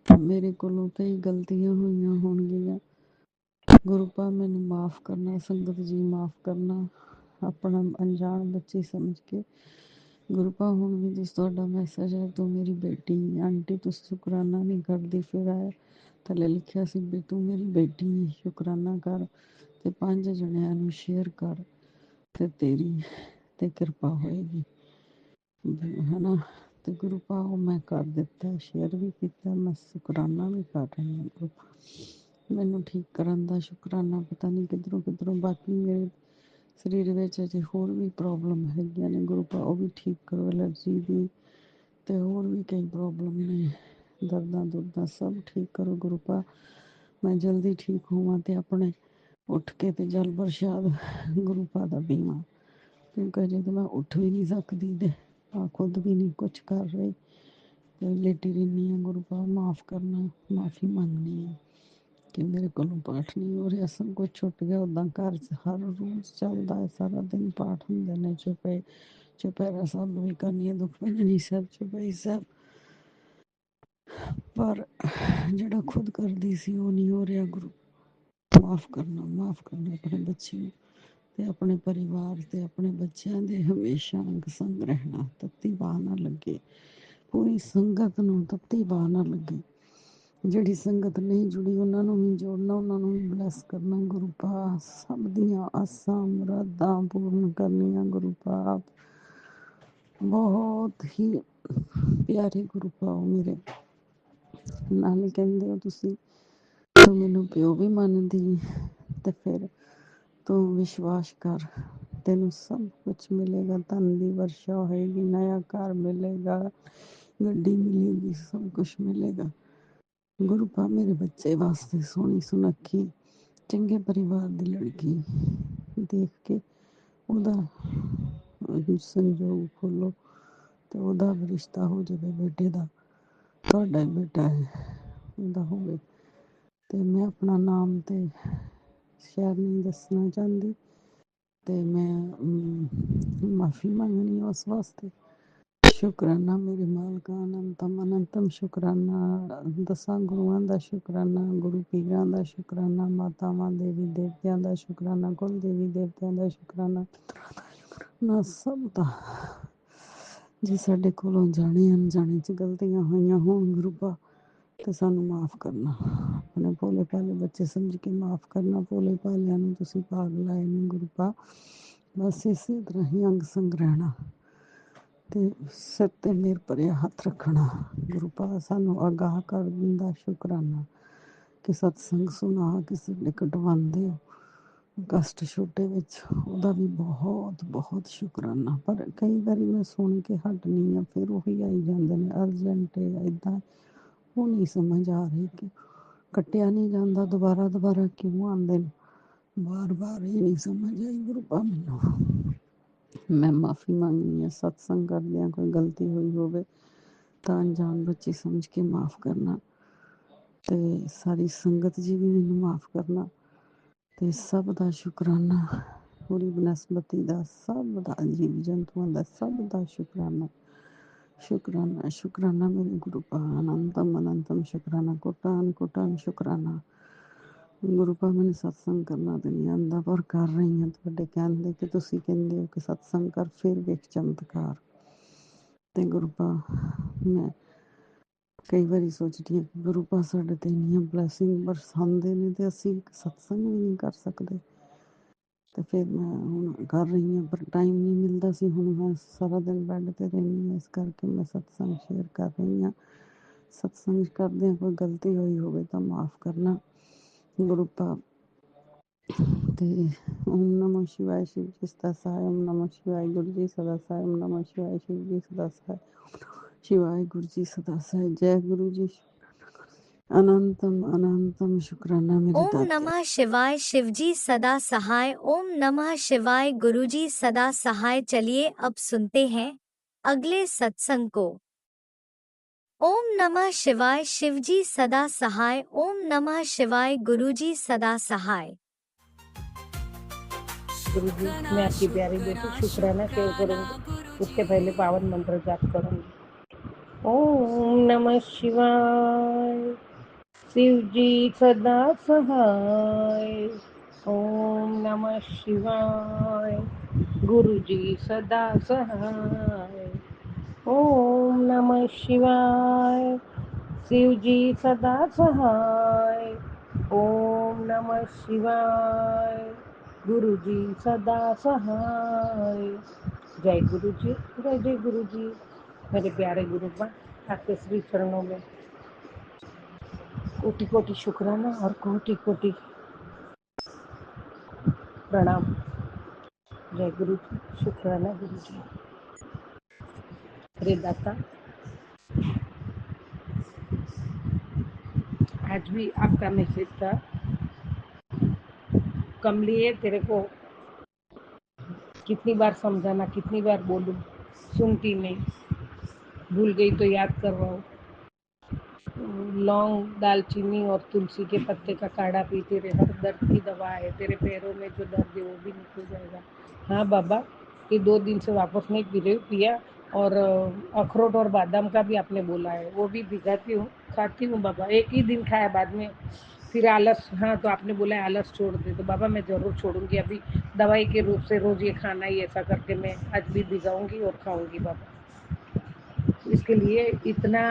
ਮੇਰੇ ਕੋਲੋਂ ਕਈ ਗਲਤੀਆਂ ਹੋਈਆਂ ਹੋਣਗੀਆਂ ਗੁਰੂ ਪਾ, ਮੈਨੂੰ ਮਾਫ਼ ਕਰਨਾ, ਸੰਗਤ ਜੀ ਮਾਫ਼ ਕਰਨਾ, ਆਪਣਾ ਅਣਜਾਣ ਬੱਚੀ ਸਮਝ ਕੇ ਗੁਰੂ ਪਾ। ਹੁਣ ਵੀ ਜਿਸ ਤੁਹਾਡਾ ਮੈਸੇਜ ਹੈ, ਤੂੰ ਮੇਰੀ ਬੇਟੀ, ਆਂਟੀ ਤੂੰ ਸ਼ੁਕਰਾਨਾ ਨਹੀਂ ਕਰਦੀ, ਫਿਰ ਆਇਆ ਥੱਲੇ ਲਿਖਿਆ ਸੀ ਵੀ ਤੂੰ ਮੇਰੀ ਬੇਟੀ ਸ਼ੁਕਰਾਨਾ ਕਰ, ਤੇ 5 ਜਣਿਆਂ ਨੂੰ ਸ਼ੇਅਰ ਕਰ ਤੇ ਤੇਰੀ ਤੇ ਕਿਰਪਾ ਹੋਏਗੀ, ਹੈ ਨਾ। ਤੇ ਗੁਰੂ ਪਾ ਉਹ ਮੈਂ ਕਰ ਦਿੱਤਾ, ਸ਼ੇਅਰ ਵੀ ਕੀਤਾ, ਮੈਂ ਸ਼ੁਕਰਾਨਾ ਵੀ ਕਰ ਰਹੀ ਹਾਂ ਗੁਰੂ ਪਾ। ਮੈਨੂੰ ਠੀਕ ਕਰਨ ਦਾ ਸ਼ੁਕਰਾਨਾ ਪਤਾ ਨਹੀਂ ਕਿੱਧਰੋਂ ਕਿੱਧਰੋਂ। ਬਾਕੀ ਮੇਰੇ ਸਰੀਰ ਵਿੱਚ ਅਜੇ ਹੋਰ ਵੀ ਪ੍ਰੋਬਲਮ ਹੈਗੀਆਂ ਨੇ ਗੁਰੂ ਪਾ, ਉਹ ਵੀ ਠੀਕ ਕਰੋ, ਐਲਰਜੀ ਦੀ ਤੇ ਹੋਰ ਵੀ ਕਈ ਪ੍ਰੋਬਲਮ ਨੇ, ਦਰਦਾਂ ਦੁਰਦਾਂ ਸਭ ਠੀਕ ਕਰੋ ਗੁਰੂ ਪਾ। ਮੈਂ ਜਲਦੀ ਠੀਕ ਹੋਵਾਂ ਤੇ ਆਪਣੇ ਉੱਠ ਕੇ ਤੇ ਜਲ ਪ੍ਰਸ਼ਾਦ ਗੁਰੂ ਪਾ ਦਾ ਪੀਵਾਂ, ਕਿਉਂਕਿ ਅਜੇ ਤਾਂ ਮੈਂ ਉੱਠ ਵੀ ਨਹੀਂ ਸਕਦੀ ਤੇ ਖੁਦ ਵੀ ਨਹੀਂ ਕੁਛ ਕਰ ਰਹੀ, ਤੇ ਲੇਟੀ ਰਹਿੰਦੀ ਹਾਂ ਗੁਰੂ ਪਾ। ਮਾਫ਼ ਕਰਨਾ, ਮਾਫੀ ਮੰਗਣੀ ਹੈ ਕਿ ਮੇਰੇ ਕੋਲੋਂ ਪਾਠ ਨਹੀਂ ਹੋ ਰਿਹਾ, ਸਭ ਕੁਛ ਛੁੱਟ ਗਿਆ। ਉੱਦਾਂ ਘਰ 'ਚ ਹਰ ਰੋਜ਼ ਚੱਲਦਾ ਹੈ, ਸਾਰਾ ਦਿਨ ਪਾਠ ਹੁੰਦੇ ਨੇ, ਚੁਪਹਿਰਾ ਸਾਹਿਬ ਵੀ ਕਰਨੀ ਹੈ, ਦੁੱਖ ਭੰਜਨੀ ਸਾਹਿਬ, ਚੁਪਈ ਸਾਹਿਬ, ਪਰ ਜਿਹੜਾ ਖੁਦ ਕਰਦੀ ਸੀ ਉਹ ਨਹੀਂ ਹੋ ਰਿਹਾ ਗੁਰੂ। ਮਾਫ਼ ਕਰਨਾ, ਮਾਫ਼ ਕਰਨਾ ਆਪਣੇ ਬੱਚੇ ਨੂੰ ਤੇ ਆਪਣੇ ਪਰਿਵਾਰ ਤੇ ਆਪਣੇ ਬੱਚਿਆਂ ਦੇ ਹਮੇਸ਼ਾ ਅੰਗ ਸੰਗ ਰਹਿਣਾ, ਤੱਤੀ ਬਾਹ ਨਾ ਲੱਗੇ ਪੂਰੀ ਸੰਗਤ ਨੂੰ, ਤੱਤੀ ਬਾਹ ਨਾ ਲੱਗੇ। ਜਿਹੜੀ ਸੰਗਤ ਨਹੀਂ ਜੁੜੀ ਉਹਨਾਂ ਨੂੰ ਵੀ ਜੋੜਨਾ, ਉਹਨਾਂ ਨੂੰ ਵੀ ਬਲੈਸ ਕਰਨਾ ਗੁਰੂ ਪਾ। ਸਭ ਦੀਆਂ ਆਸਾਂ ਮੁਰਾਦਾਂ ਪੂਰਨ ਕਰਨੀਆਂ ਗੁਰੂ ਪਾ। ਬਹੁਤ ਹੀ ਪਿਆਰੇ ਗੁਰੂ ਪਾ ਮੇਰੇ। ਨਾਲੇ ਕਹਿੰਦੇ ਹੋ ਤੁਸੀਂ ਤੂੰ ਮੈਨੂੰ ਪਿਓ ਵੀ ਮੰਨਦੀ ਤੇ ਫਿਰ ਤੂੰ ਵਿਸ਼ਵਾਸ ਕਰ, ਤੈਨੂੰ ਸਭ ਕੁਛ ਮਿਲੇਗਾ, ਧਨ ਦੀ ਵਰਸ਼ਾ ਹੋਏਗੀ, ਨਇਆ ਘਰ ਮਿਲੇਗਾ, ਗੱਡੀ ਮਿਲੇਗੀ, ਸਭ ਕੁਛ ਮਿਲੇਗਾ ਗੁਰੂ ਪਾ। ਮੇਰੇ ਬੱਚੇ ਵਾਸਤੇ ਸੋਹਣੀ ਸੁਨੱਖੀ ਚੰਗੇ ਪਰਿਵਾਰ ਦੀ ਲੜਕੀ ਦੇਖ ਕੇ ਉਹਦਾ ਸੰਜੋਗ ਖੋਲੋ ਤੇ ਉਹਦਾ ਵੀ ਰਿਸ਼ਤਾ ਹੋ ਜਾਵੇ, ਬੇਟੇ ਦਾ, ਤੁਹਾਡਾ ਹੀ ਬੇਟਾ ਹੈ, ਉਹਦਾ ਹੋਵੇ। ਤੇ ਮੈਂ ਆਪਣਾ ਨਾਮ ਤੇ ਸ਼ਾਇਦ ਨਹੀਂ ਦੱਸਣਾ ਚਾਹੁੰਦੀ, ਤੇ ਮੈਂ ਮਾਫੀ ਮੰਗਣੀ ਉਸ ਵਾਸਤੇ। ਸ਼ੁਕਰਾਨਾ ਮੇਰੇ ਮਾਲਕਾ, ਅਨੰਤਮ ਅਨੰਤਮ ਸ਼ੁਕਰਾਨਾ, 10 ਗੁਰੂਆਂ ਦਾ ਸ਼ੁਕਰਾਨਾ, ਗੁਰੂ ਪੀਰਾਂ ਦਾ ਸ਼ੁਕਰਾਨਾ, ਮਾਤਾਵਾਂ ਦੇਵੀ ਦੇਵਤਿਆਂ ਦਾ ਸ਼ੁਕਰਾਨਾ, ਕੁਲ ਦੇਵੀ ਦੇਵਤਿਆਂ ਦਾ ਸ਼ੁਕਰਾਨਾ, ਨਾ ਸਭ ਦਾ ਜੇ ਸਾਡੇ ਕੋਲੋਂ ਜਾਣੇ ਅਣਜਾਣੇ ਚ ਗਲਤੀਆਂ ਹੋਈਆਂ ਹੋਣ ਗੁਰੂ ਪਾ ਤੇ ਸਾਨੂੰ ਮਾਫ ਕਰਨਾ। ਆਪਣੇ ਭੋਲੇ ਭਾਲੇ ਬੱਚੇ ਸਮਝ ਕੇ ਮਾਫ ਕਰਨਾ। ਭੋਲੇ ਭਾਲਿਆਂ ਨੂੰ ਤੁਸੀਂ ਭਾਗ ਲਾਏ ਨੇ ਗੁਰੂ ਪਾ, ਬਸ ਇਸੇ ਤਰ੍ਹਾਂ ਹੀ ਅੰਗ ਸੰਗ ਰਹਿਣਾ ਤੇ ਸਿਰ ਤੇ ਮੇਰ ਭਰਿਆ ਹੱਥ ਰੱਖਣਾ। ਗੁਰੂ ਪਾ ਸਾਨੂੰ ਆਗਾਹ ਕਰ ਦਿੰਦਾ ਸ਼ੁਕਰਾਨਾ ਕਿ ਸਤਸੰਗ ਸੁਣਾ ਕੇ ਸਾਡੇ ਕਟਵਾਉਂਦੇ ਹੋ ਕਸ਼ਟ ਛੋਟੇ ਵਿੱਚ, ਉਹਦਾ ਵੀ ਬਹੁਤ ਬਹੁਤ ਸ਼ੁਕਰਾਨਾ। ਪਰ ਕਈ ਵਾਰੀ ਮੈਂ ਸੁਣ ਕੇ ਹਟਨੀ ਆ, ਫਿਰ ਉਹੀ ਆਈ ਜਾਂਦੇ ਨੇ ਅਰਜੈਂਟ ਇੱਦਾਂ। ਉਹ ਨਹੀਂ ਸਮਝ ਆ ਰਹੀ ਕਿ ਕੱਟਿਆ ਨਹੀਂ ਜਾਂਦਾ, ਦੁਬਾਰਾ ਕਿਉਂ ਆਉਂਦੇ ਨੇ ਬਾਰ ਬਾਰ, ਇਹ ਨਹੀਂ ਸਮਝ ਆਈ ਗੁਰੂ ਪਾ ਮੈਨੂੰ। ਮੈਂ ਮਾਫੀ ਮੰਗਨੀ ਆ, ਸਤਸੰਗ ਕਰਦਿਆਂ ਕੋਈ ਗਲਤੀ ਹੋਈ ਹੋਵੇ ਤਾਂ ਅਣਜਾਣ ਬੱਚੀ ਸਮਝ ਕੇ ਮਾਫ ਕਰਨਾ ਤੇ ਸਾਰੀ ਸੰਗਤ ਜੀ ਵੀ ਮੈਨੂੰ ਮਾਫ ਕਰਨਾ ਤੇ ਸਭ ਦਾ ਸ਼ੁਕਰਾਨਾ, ਪੂਰੀ ਬਨਸਪਤੀ ਦਾ, ਸਭ ਦਾ, ਜੀਵ ਜੰਤੂਆਂ ਦਾ, ਸਭ ਦਾ ਸ਼ੁਕਰਾਨਾ। ਸ਼ੁਕਰਾਨਾ ਸ਼ੁਕਰਾਨਾ ਮੇਰੇ ਗੁਰੂ ਪਾ, ਅਨੰਤਮ ਅਨੰਤਮ ਸ਼ੁਕਰਾਨਾ, ਕੋਟਾਨ ਕੋਟਾਨ ਸ਼ੁਕਰਾਨਾ। ਗੁਰੂ ਪਾ ਮੈਨੂੰ ਸਤਸੰਗ ਕਰਨਾ ਤੇ ਨਹੀਂ ਆਉਂਦਾ, ਪਰ ਕਰ ਰਹੀ ਹਾਂ ਤੁਹਾਡੇ ਕਹਿੰਦੇ ਕਿ ਤੁਸੀਂ ਕਹਿੰਦੇ ਹੋ ਕਿ ਸਤਸੰਗ ਕਰ ਫਿਰ ਵੇਖ ਚਮਤਕਾਰ। ਤੇ ਗੁਰੂ ਪਾ ਮੈਂ ਕਈ ਵਾਰੀ ਸੋਚਦੀ ਹਾਂ ਕਿ ਗੁਰੂ ਪਾ ਸਾਡੇ ਤੇ ਇੰਨੀਆਂ ਬਲੈਸਿੰਗ ਬਰਸਾਉਂਦੇ ਨੇ ਤੇ ਅਸੀਂ ਇੱਕ ਸਤਸੰਗ ਵੀ ਨਹੀਂ ਕਰ ਸਕਦੇ। ਤੇ ਫਿਰ ਮੈਂ ਹੁਣ ਕਰ ਰਹੀ ਹਾਂ, ਪਰ ਟਾਈਮ ਨਹੀਂ ਮਿਲਦਾ ਸੀ। ਹੁਣ ਮੈਂ ਸਾਰਾ ਦਿਨ ਬੈੱਡ ਤੇ ਰਹਿੰਦੀ ਹਾਂ, ਇਸ ਕਰਕੇ ਮੈਂ ਸਤਸੰਗ ਸ਼ੇਅਰ ਕਰ ਰਹੀ ਹਾਂ। ਸਤਸੰਗ ਕਰਦਿਆਂ ਕੋਈ ਗਲਤੀ ਹੋਈ ਹੋਵੇ ਤਾਂ ਮਾਫ ਕਰਨਾ ਗੁਰੂ ਪਾ। ਤੇ ਓਮ ਨਮੋ ਸ਼ਿਵਾਏ, ਸ਼ਿਵ ਜੀ ਸਦਾ ਸਹਾਇ। ਓਮ ਨਮੋ ਸ਼ਿਵਾਏ, ਗੁਰੂ ਜੀ ਸਦਾ ਸਹਾਇ। ਓਮ ਨਮੋ ਸ਼ਿਵਾਏ, ਸ਼ਿਵ ਜੀ ਸਦਾ ਸਹਾਇ। शिवाय गुरु जी सदा सहाय। जय गुरु जी। अनंतम अनंतम शुक्राना मेरे ओम दाते। नमः शिवाय, शिवजी सदा सहाय। ओम नमः शिवाय, गुरुजी सदा सहाय। चलिए अब सुनते हैं अगले सत्संग को। ओम नमः शिवाय, शिवजी सदा सहाय। ओम नमः शिवाय, गुरुजी सदा सहाय। गुरु जी, मैं आपकी प्यारी बेटी शुक्राना शेयर करूंगी, उसके पहले पावन मंत्र जाप करूंगी। ओम नमः शिवाय, शिव जी सदा सहाय। ओम नमः शिवाय, गुरु जी सदा सहाय। ओम नमः शिवाय, शिव जी सदा सहाय। ओम नमः शिवाय, गुरु जी सदा सहाय। जय गुरु जी, जय गुरु जी। मेरे प्यारे गुरु बा, आपके श्री चरणों में कोटि कोटि शुक्राना और कोटि कोटि प्रणाम। जय गुरु जी, शुक्राना गुरु जी। अरे दाता, आज भी आपका मैसेज था, कमलिए तेरे को कितनी बार समझाना, कितनी बार बोलूं, सुनती नहीं, भूल गई तो याद करवाओ। लौंग, दालचीनी और तुलसी के पत्ते का काढ़ा पी, तेरे हर दर्द की दवा है। तेरे पैरों में जो दर्द है वो भी निकल जाएगा। हाँ बाबा, ये 2 दिन से वापस नहीं पिया। और अखरोट और बादाम का भी आपने बोला है, वो भी भिगाती हूँ, खाती हूँ बाबा। एक ही दिन खाया, बाद में फिर आलस। हाँ, तो आपने बोला है आलस छोड़ दे, तो बाबा मैं ज़रूर छोड़ूंगी। अभी दवाई के रूप से रोज़ ये खाना ही, ऐसा करके मैं आज भी भिगाऊंगी और खाऊंगी बाबा। इसके लिए इतना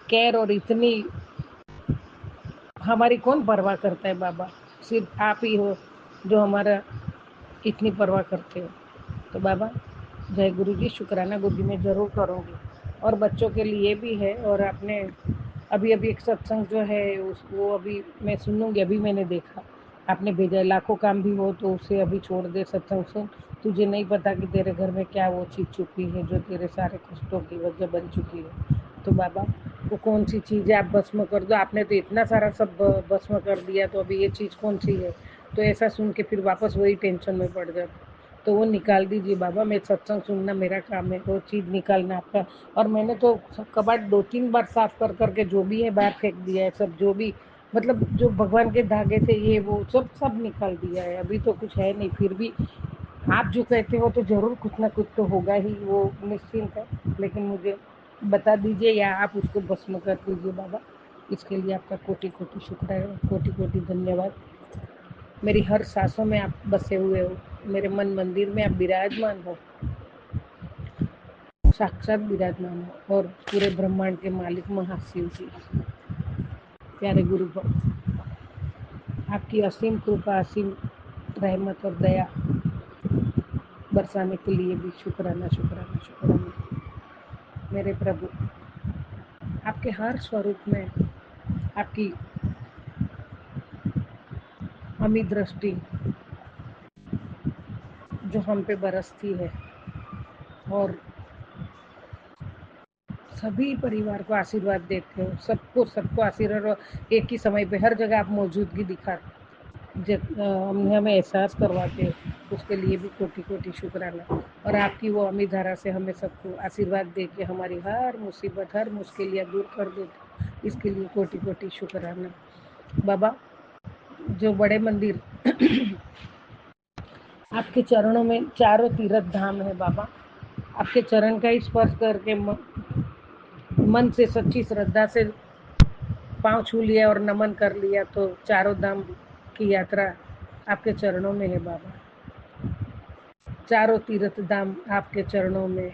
केयर और इतनी हमारी कौन परवाह करता है बाबा, सिर्फ आप ही हो जो हमारा इतनी परवाह करते हो। तो बाबा जय गुरु जी, शुक्राना गुरु जी मैं ज़रूर करूँगी, और बच्चों के लिए भी है। और आपने अभी एक सत्संग जो है वो अभी मैं सुनूंगी। अभी मैंने देखा आपने भेजा, लाखों काम भी हो तो उसे अभी छोड़ दे, सत्संग सुन। तुझे नहीं पता कि तेरे घर में क्या वो चीज़ छुपी है जो तेरे सारे कष्टों की वजह बन चुकी है। तो बाबा वो कौन सी चीज़ है, आप भस्म कर दो। आपने तो इतना सारा सब भस्म कर दिया, तो अभी ये चीज़ कौन सी है। तो ऐसा सुन के फिर वापस वही टेंशन में पड़ जाता, तो वो निकाल दीजिए बाबा। मैं सत्संग सुनना मेरा काम है, वो चीज़ निकालना आपका। और मैंने तो कबाड़ 2-3 बार साफ कर करके जो भी है बाहर फेंक दिया है सब, जो भी मतलब जो भगवान के धागे थे ये वो सब निकाल दिया है। अभी तो कुछ है नहीं, फिर भी आप जो कहते हो तो ज़रूर कुछ ना कुछ तो होगा ही, वो निश्चिंत है। लेकिन मुझे बता दीजिए या आप उसको भस्म कर दीजिए बाबा। इसके लिए आपका कोटि कोटि शुक्र है, कोटि कोटि धन्यवाद। मेरी हर सांसों में आप बसे हुए हो, मेरे मन मंदिर में आप विराजमान हो, साक्षात विराजमान हो, और पूरे ब्रह्मांड के मालिक महाशिव जी, प्यारे गुरु को आपकी असीम कृपा, असीम रहमत और दया बरसाने के लिए भी शुक्राना शुक्राना शुक्राना। मेरे प्रभु, आपके हर स्वरूप में आपकी अमित दृष्टि जो हम पे बरसती है और सभी परिवार को आशीर्वाद देते हो, सबको आशीर्वाद एक ही समय पे हर जगह आप मौजूदगी दिखा हमें एहसास करवाते हो, उसके लिए भी कोटि कोटि शुक्राना। और आपकी वो अमित धारा से हमें सबको आशीर्वाद दे के हमारी हर मुसीबत, हर मुश्किल या दूर कर देते, इसके लिए कोटि कोटि शुक्राना। बाबा, जो बड़े मंदिर आपके चरणों में चारों तीर्थ धाम है बाबा, आपके चरण का ही स्पर्श करके मन से सच्ची श्रद्धा से पांव छू लिया और नमन कर लिया तो चारों धाम की यात्रा आपके चरणों में है बाबा। चारों तीर्थ धाम आपके चरणों में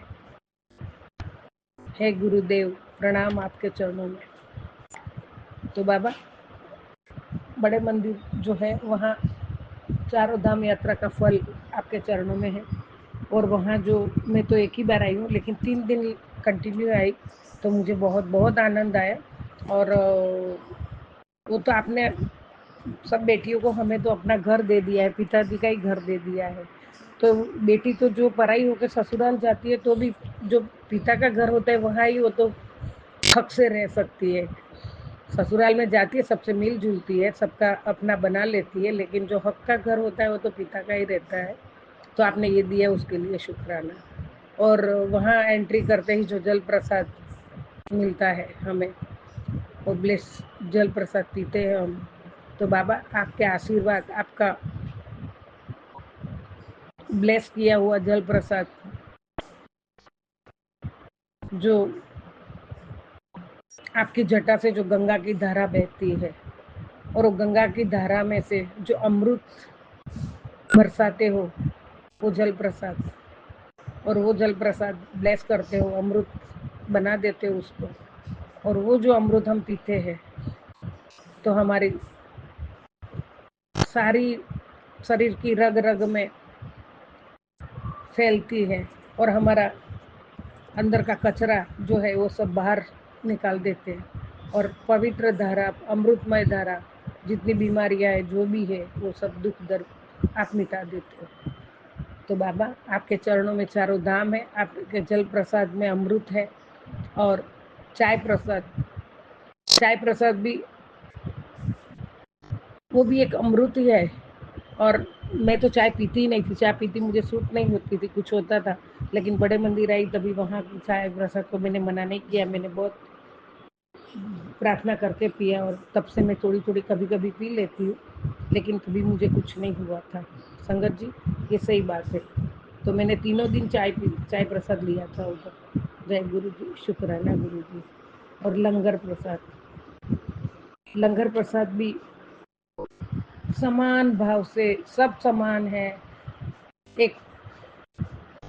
है गुरुदेव, प्रणाम आपके चरणों में। तो बाबा, बड़े मंदिर जो है वहाँ चारों धाम यात्रा का फल आपके चरणों में है। और वहाँ जो मैं तो एक ही बार आई हूँ, लेकिन 3 दिन कंटिन्यू आई तो मुझे बहुत बहुत आनंद आया। और वो तो आपने सब बेटियों को, हमें तो अपना घर दे दिया है, पिताजी का ही घर दे दिया है। तो बेटी तो जो पराई होकर ससुराल जाती है तो भी जो पिता का घर होता है वहाँ ही वो तो हक से रह सकती है। ससुराल में जाती है, सबसे मिल जुलती है, सबका अपना बना लेती है, लेकिन जो हक का घर होता है वो तो पिता का ही रहता है। तो आपने ये दिया, उसके लिए शुक्राना। और वहाँ एंट्री करते ही जो जल प्रसाद मिलता है हमें, और ब्लेस जल प्रसाद पीते हैं हम, तो बाबा आपके आशीर्वाद, आपका ब्लेस किया हुआ जल प्रसाद जो आपकी जटा से जो गंगा की धारा बहती है, और वो गंगा की धारा में से जो अमृत बरसाते हो वो जल प्रसाद, और वो जल प्रसाद ब्लेस करते हो, अमृत बना देते हो उसको, और वो जो अमृत हम पीते हैं तो हमारी सारी शरीर की रग रग में फैलती है, और हमारा अंदर का कचरा जो है वो सब बाहर निकाल देते हैं, और पवित्र धारा, अमृतमय धारा, जितनी बीमारियां है जो भी है वो सब दुख दर्द आप मिटा देते हो। तो बाबा, आपके चरणों में चारों धाम है, आपके जल प्रसाद में अमृत है, और चाय प्रसाद भी वो भी एक अमृत ही है। और मैं तो चाय पीती ही नहीं थी, चाय पीती मुझे सूट नहीं होती थी, कुछ होता था, लेकिन बड़े मंदिर आई तभी वहाँ की चाय प्रसाद को मैंने मना नहीं किया, मैंने बहुत प्रार्थना करके पिया, और तब से मैं थोड़ी थोड़ी कभी कभी पी लेती हूँ, लेकिन कभी मुझे कुछ नहीं हुआ था। संगत जी, ये सही बात है। तो मैंने 3 दिन चाय प्रसाद लिया था उधर। जय गुरु जी, शुक्राना गुरु जी। और लंगर प्रसाद भी समान भाव से, सब समान है। एक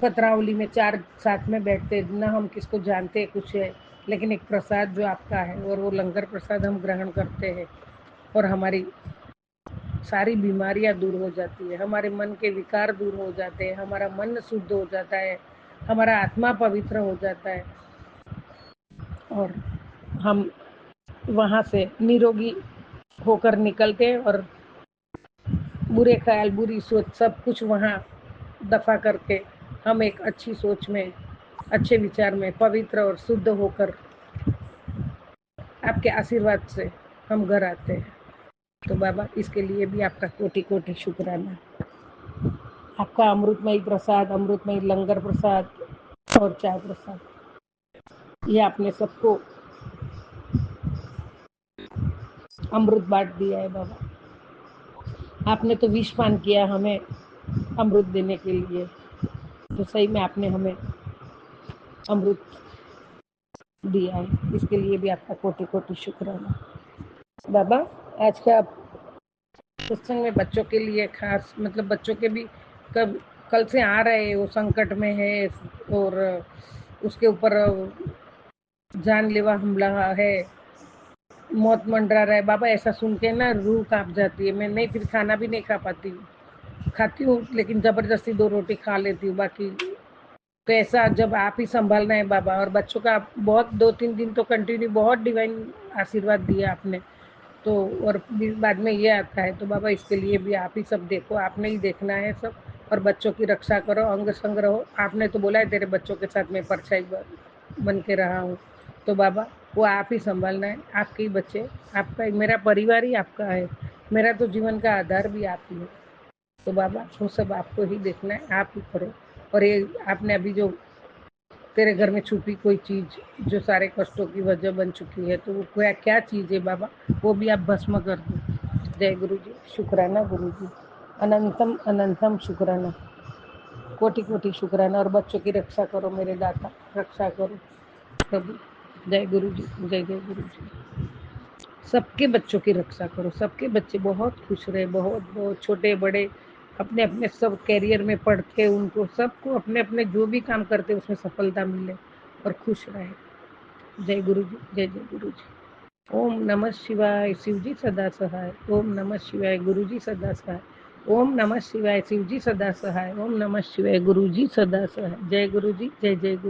पत्रावली में 4 साथ में बैठते, ना हम किसको जानते कुछ है, लेकिन एक प्रसाद जो आपका है, और वो लंगर प्रसाद हम ग्रहण करते हैं, और हमारी सारी बीमारियां दूर हो जाती है, हमारे मन के विकार दूर हो जाते हैं, हमारा मन शुद्ध हो जाता है, हमारा आत्मा पवित्र हो जाता है, और हम वहाँ से निरोगी होकर निकलते हैं, और बुरे ख्याल, बुरी सोच सब कुछ वहाँ दफा करके हम एक अच्छी सोच में, अच्छे विचार में, पवित्र और शुद्ध होकर आपके आशीर्वाद से हम घर आते हैं। तो बाबा, इसके लिए भी आपका कोटि कोटि शुक्राना। आपका अमृतमयी प्रसाद, अमृतमयी लंगर प्रसाद और चाय प्रसाद, ये आपने सबको अमृत बांट दिया है बाबा। आपने तो विष पान किया हमें अमृत देने के लिए, तो सही में आपने हमें अमृत दिया है, इसके लिए भी आपका कोटि कोटि शुक्राना। बाबा, आज का सत्संग में बच्चों के लिए खास, मतलब बच्चों के भी कब कल से आ रहे हैं, वो संकट में है और उसके ऊपर जानलेवा हमला है, मौत मंडरा रहा है बाबा। ऐसा सुन के ना रूह कांप जाती है। मैं नहीं, फिर खाना भी नहीं खा पाती हूँ, खाती हूँ लेकिन जबरदस्ती 2 रोटी खा लेती हूँ। बाकी तो ऐसा जब आप ही संभालना है बाबा। और बच्चों का बहुत 2-3 दिन तो कंटिन्यू बहुत डिवाइन आशीर्वाद दिया आपने, तो और बाद में ये आता है। तो बाबा इसके लिए भी आप ही सब देखो, आपने ही देखना है सब। और बच्चों की रक्षा करो, अंग संग रहो। आपने तो बोला है तेरे बच्चों के साथ मैं परछाई बन के रहा हूँ। तो बाबा वो आप ही संभालना है, आपके ही बच्चे, आपका मेरा परिवार ही आपका है, मेरा तो जीवन का आधार भी आप ही है। तो बाबा वो सब आपको ही देखना है, आप ही करो। और ये आपने अभी जो तेरे घर में छुपी कोई चीज जो सारे कष्टों की वजह बन चुकी है, तो वो क्या चीज है बाबा, वो भी आप भस्म कर दो। जय गुरु जी, शुक्राना गुरु जी, अनंतम अनंतम शुक्राना, कोटि कोटि शुक्राना। और बच्चों की रक्षा करो मेरे दाता, रक्षा करो प्रभु। जय गुरु जी, जय जय गुरु जी। सबके बच्चों की रक्षा करो, सबके बच्चे बहुत खुश रहे, बहुत बहुत छोटे बड़े, अपने अपने सब कैरियर में पढ़ के उनको सबको अपने अपने जो भी काम करते उसमें सफलता मिले और खुश रहे। जय गुरु जी, जय जय गुरु जी। ओम नमः शिवाय, शिवजी सदा सहाय। ओम नमः शिवाय, गुरु जी सदा सहाय। ओम नमः शिवाय, शिवजी सदा सहाय। ओम नमः शिवाय, गुरु जी सदा सहाय। जय गुरु जी, जय जय गुरु।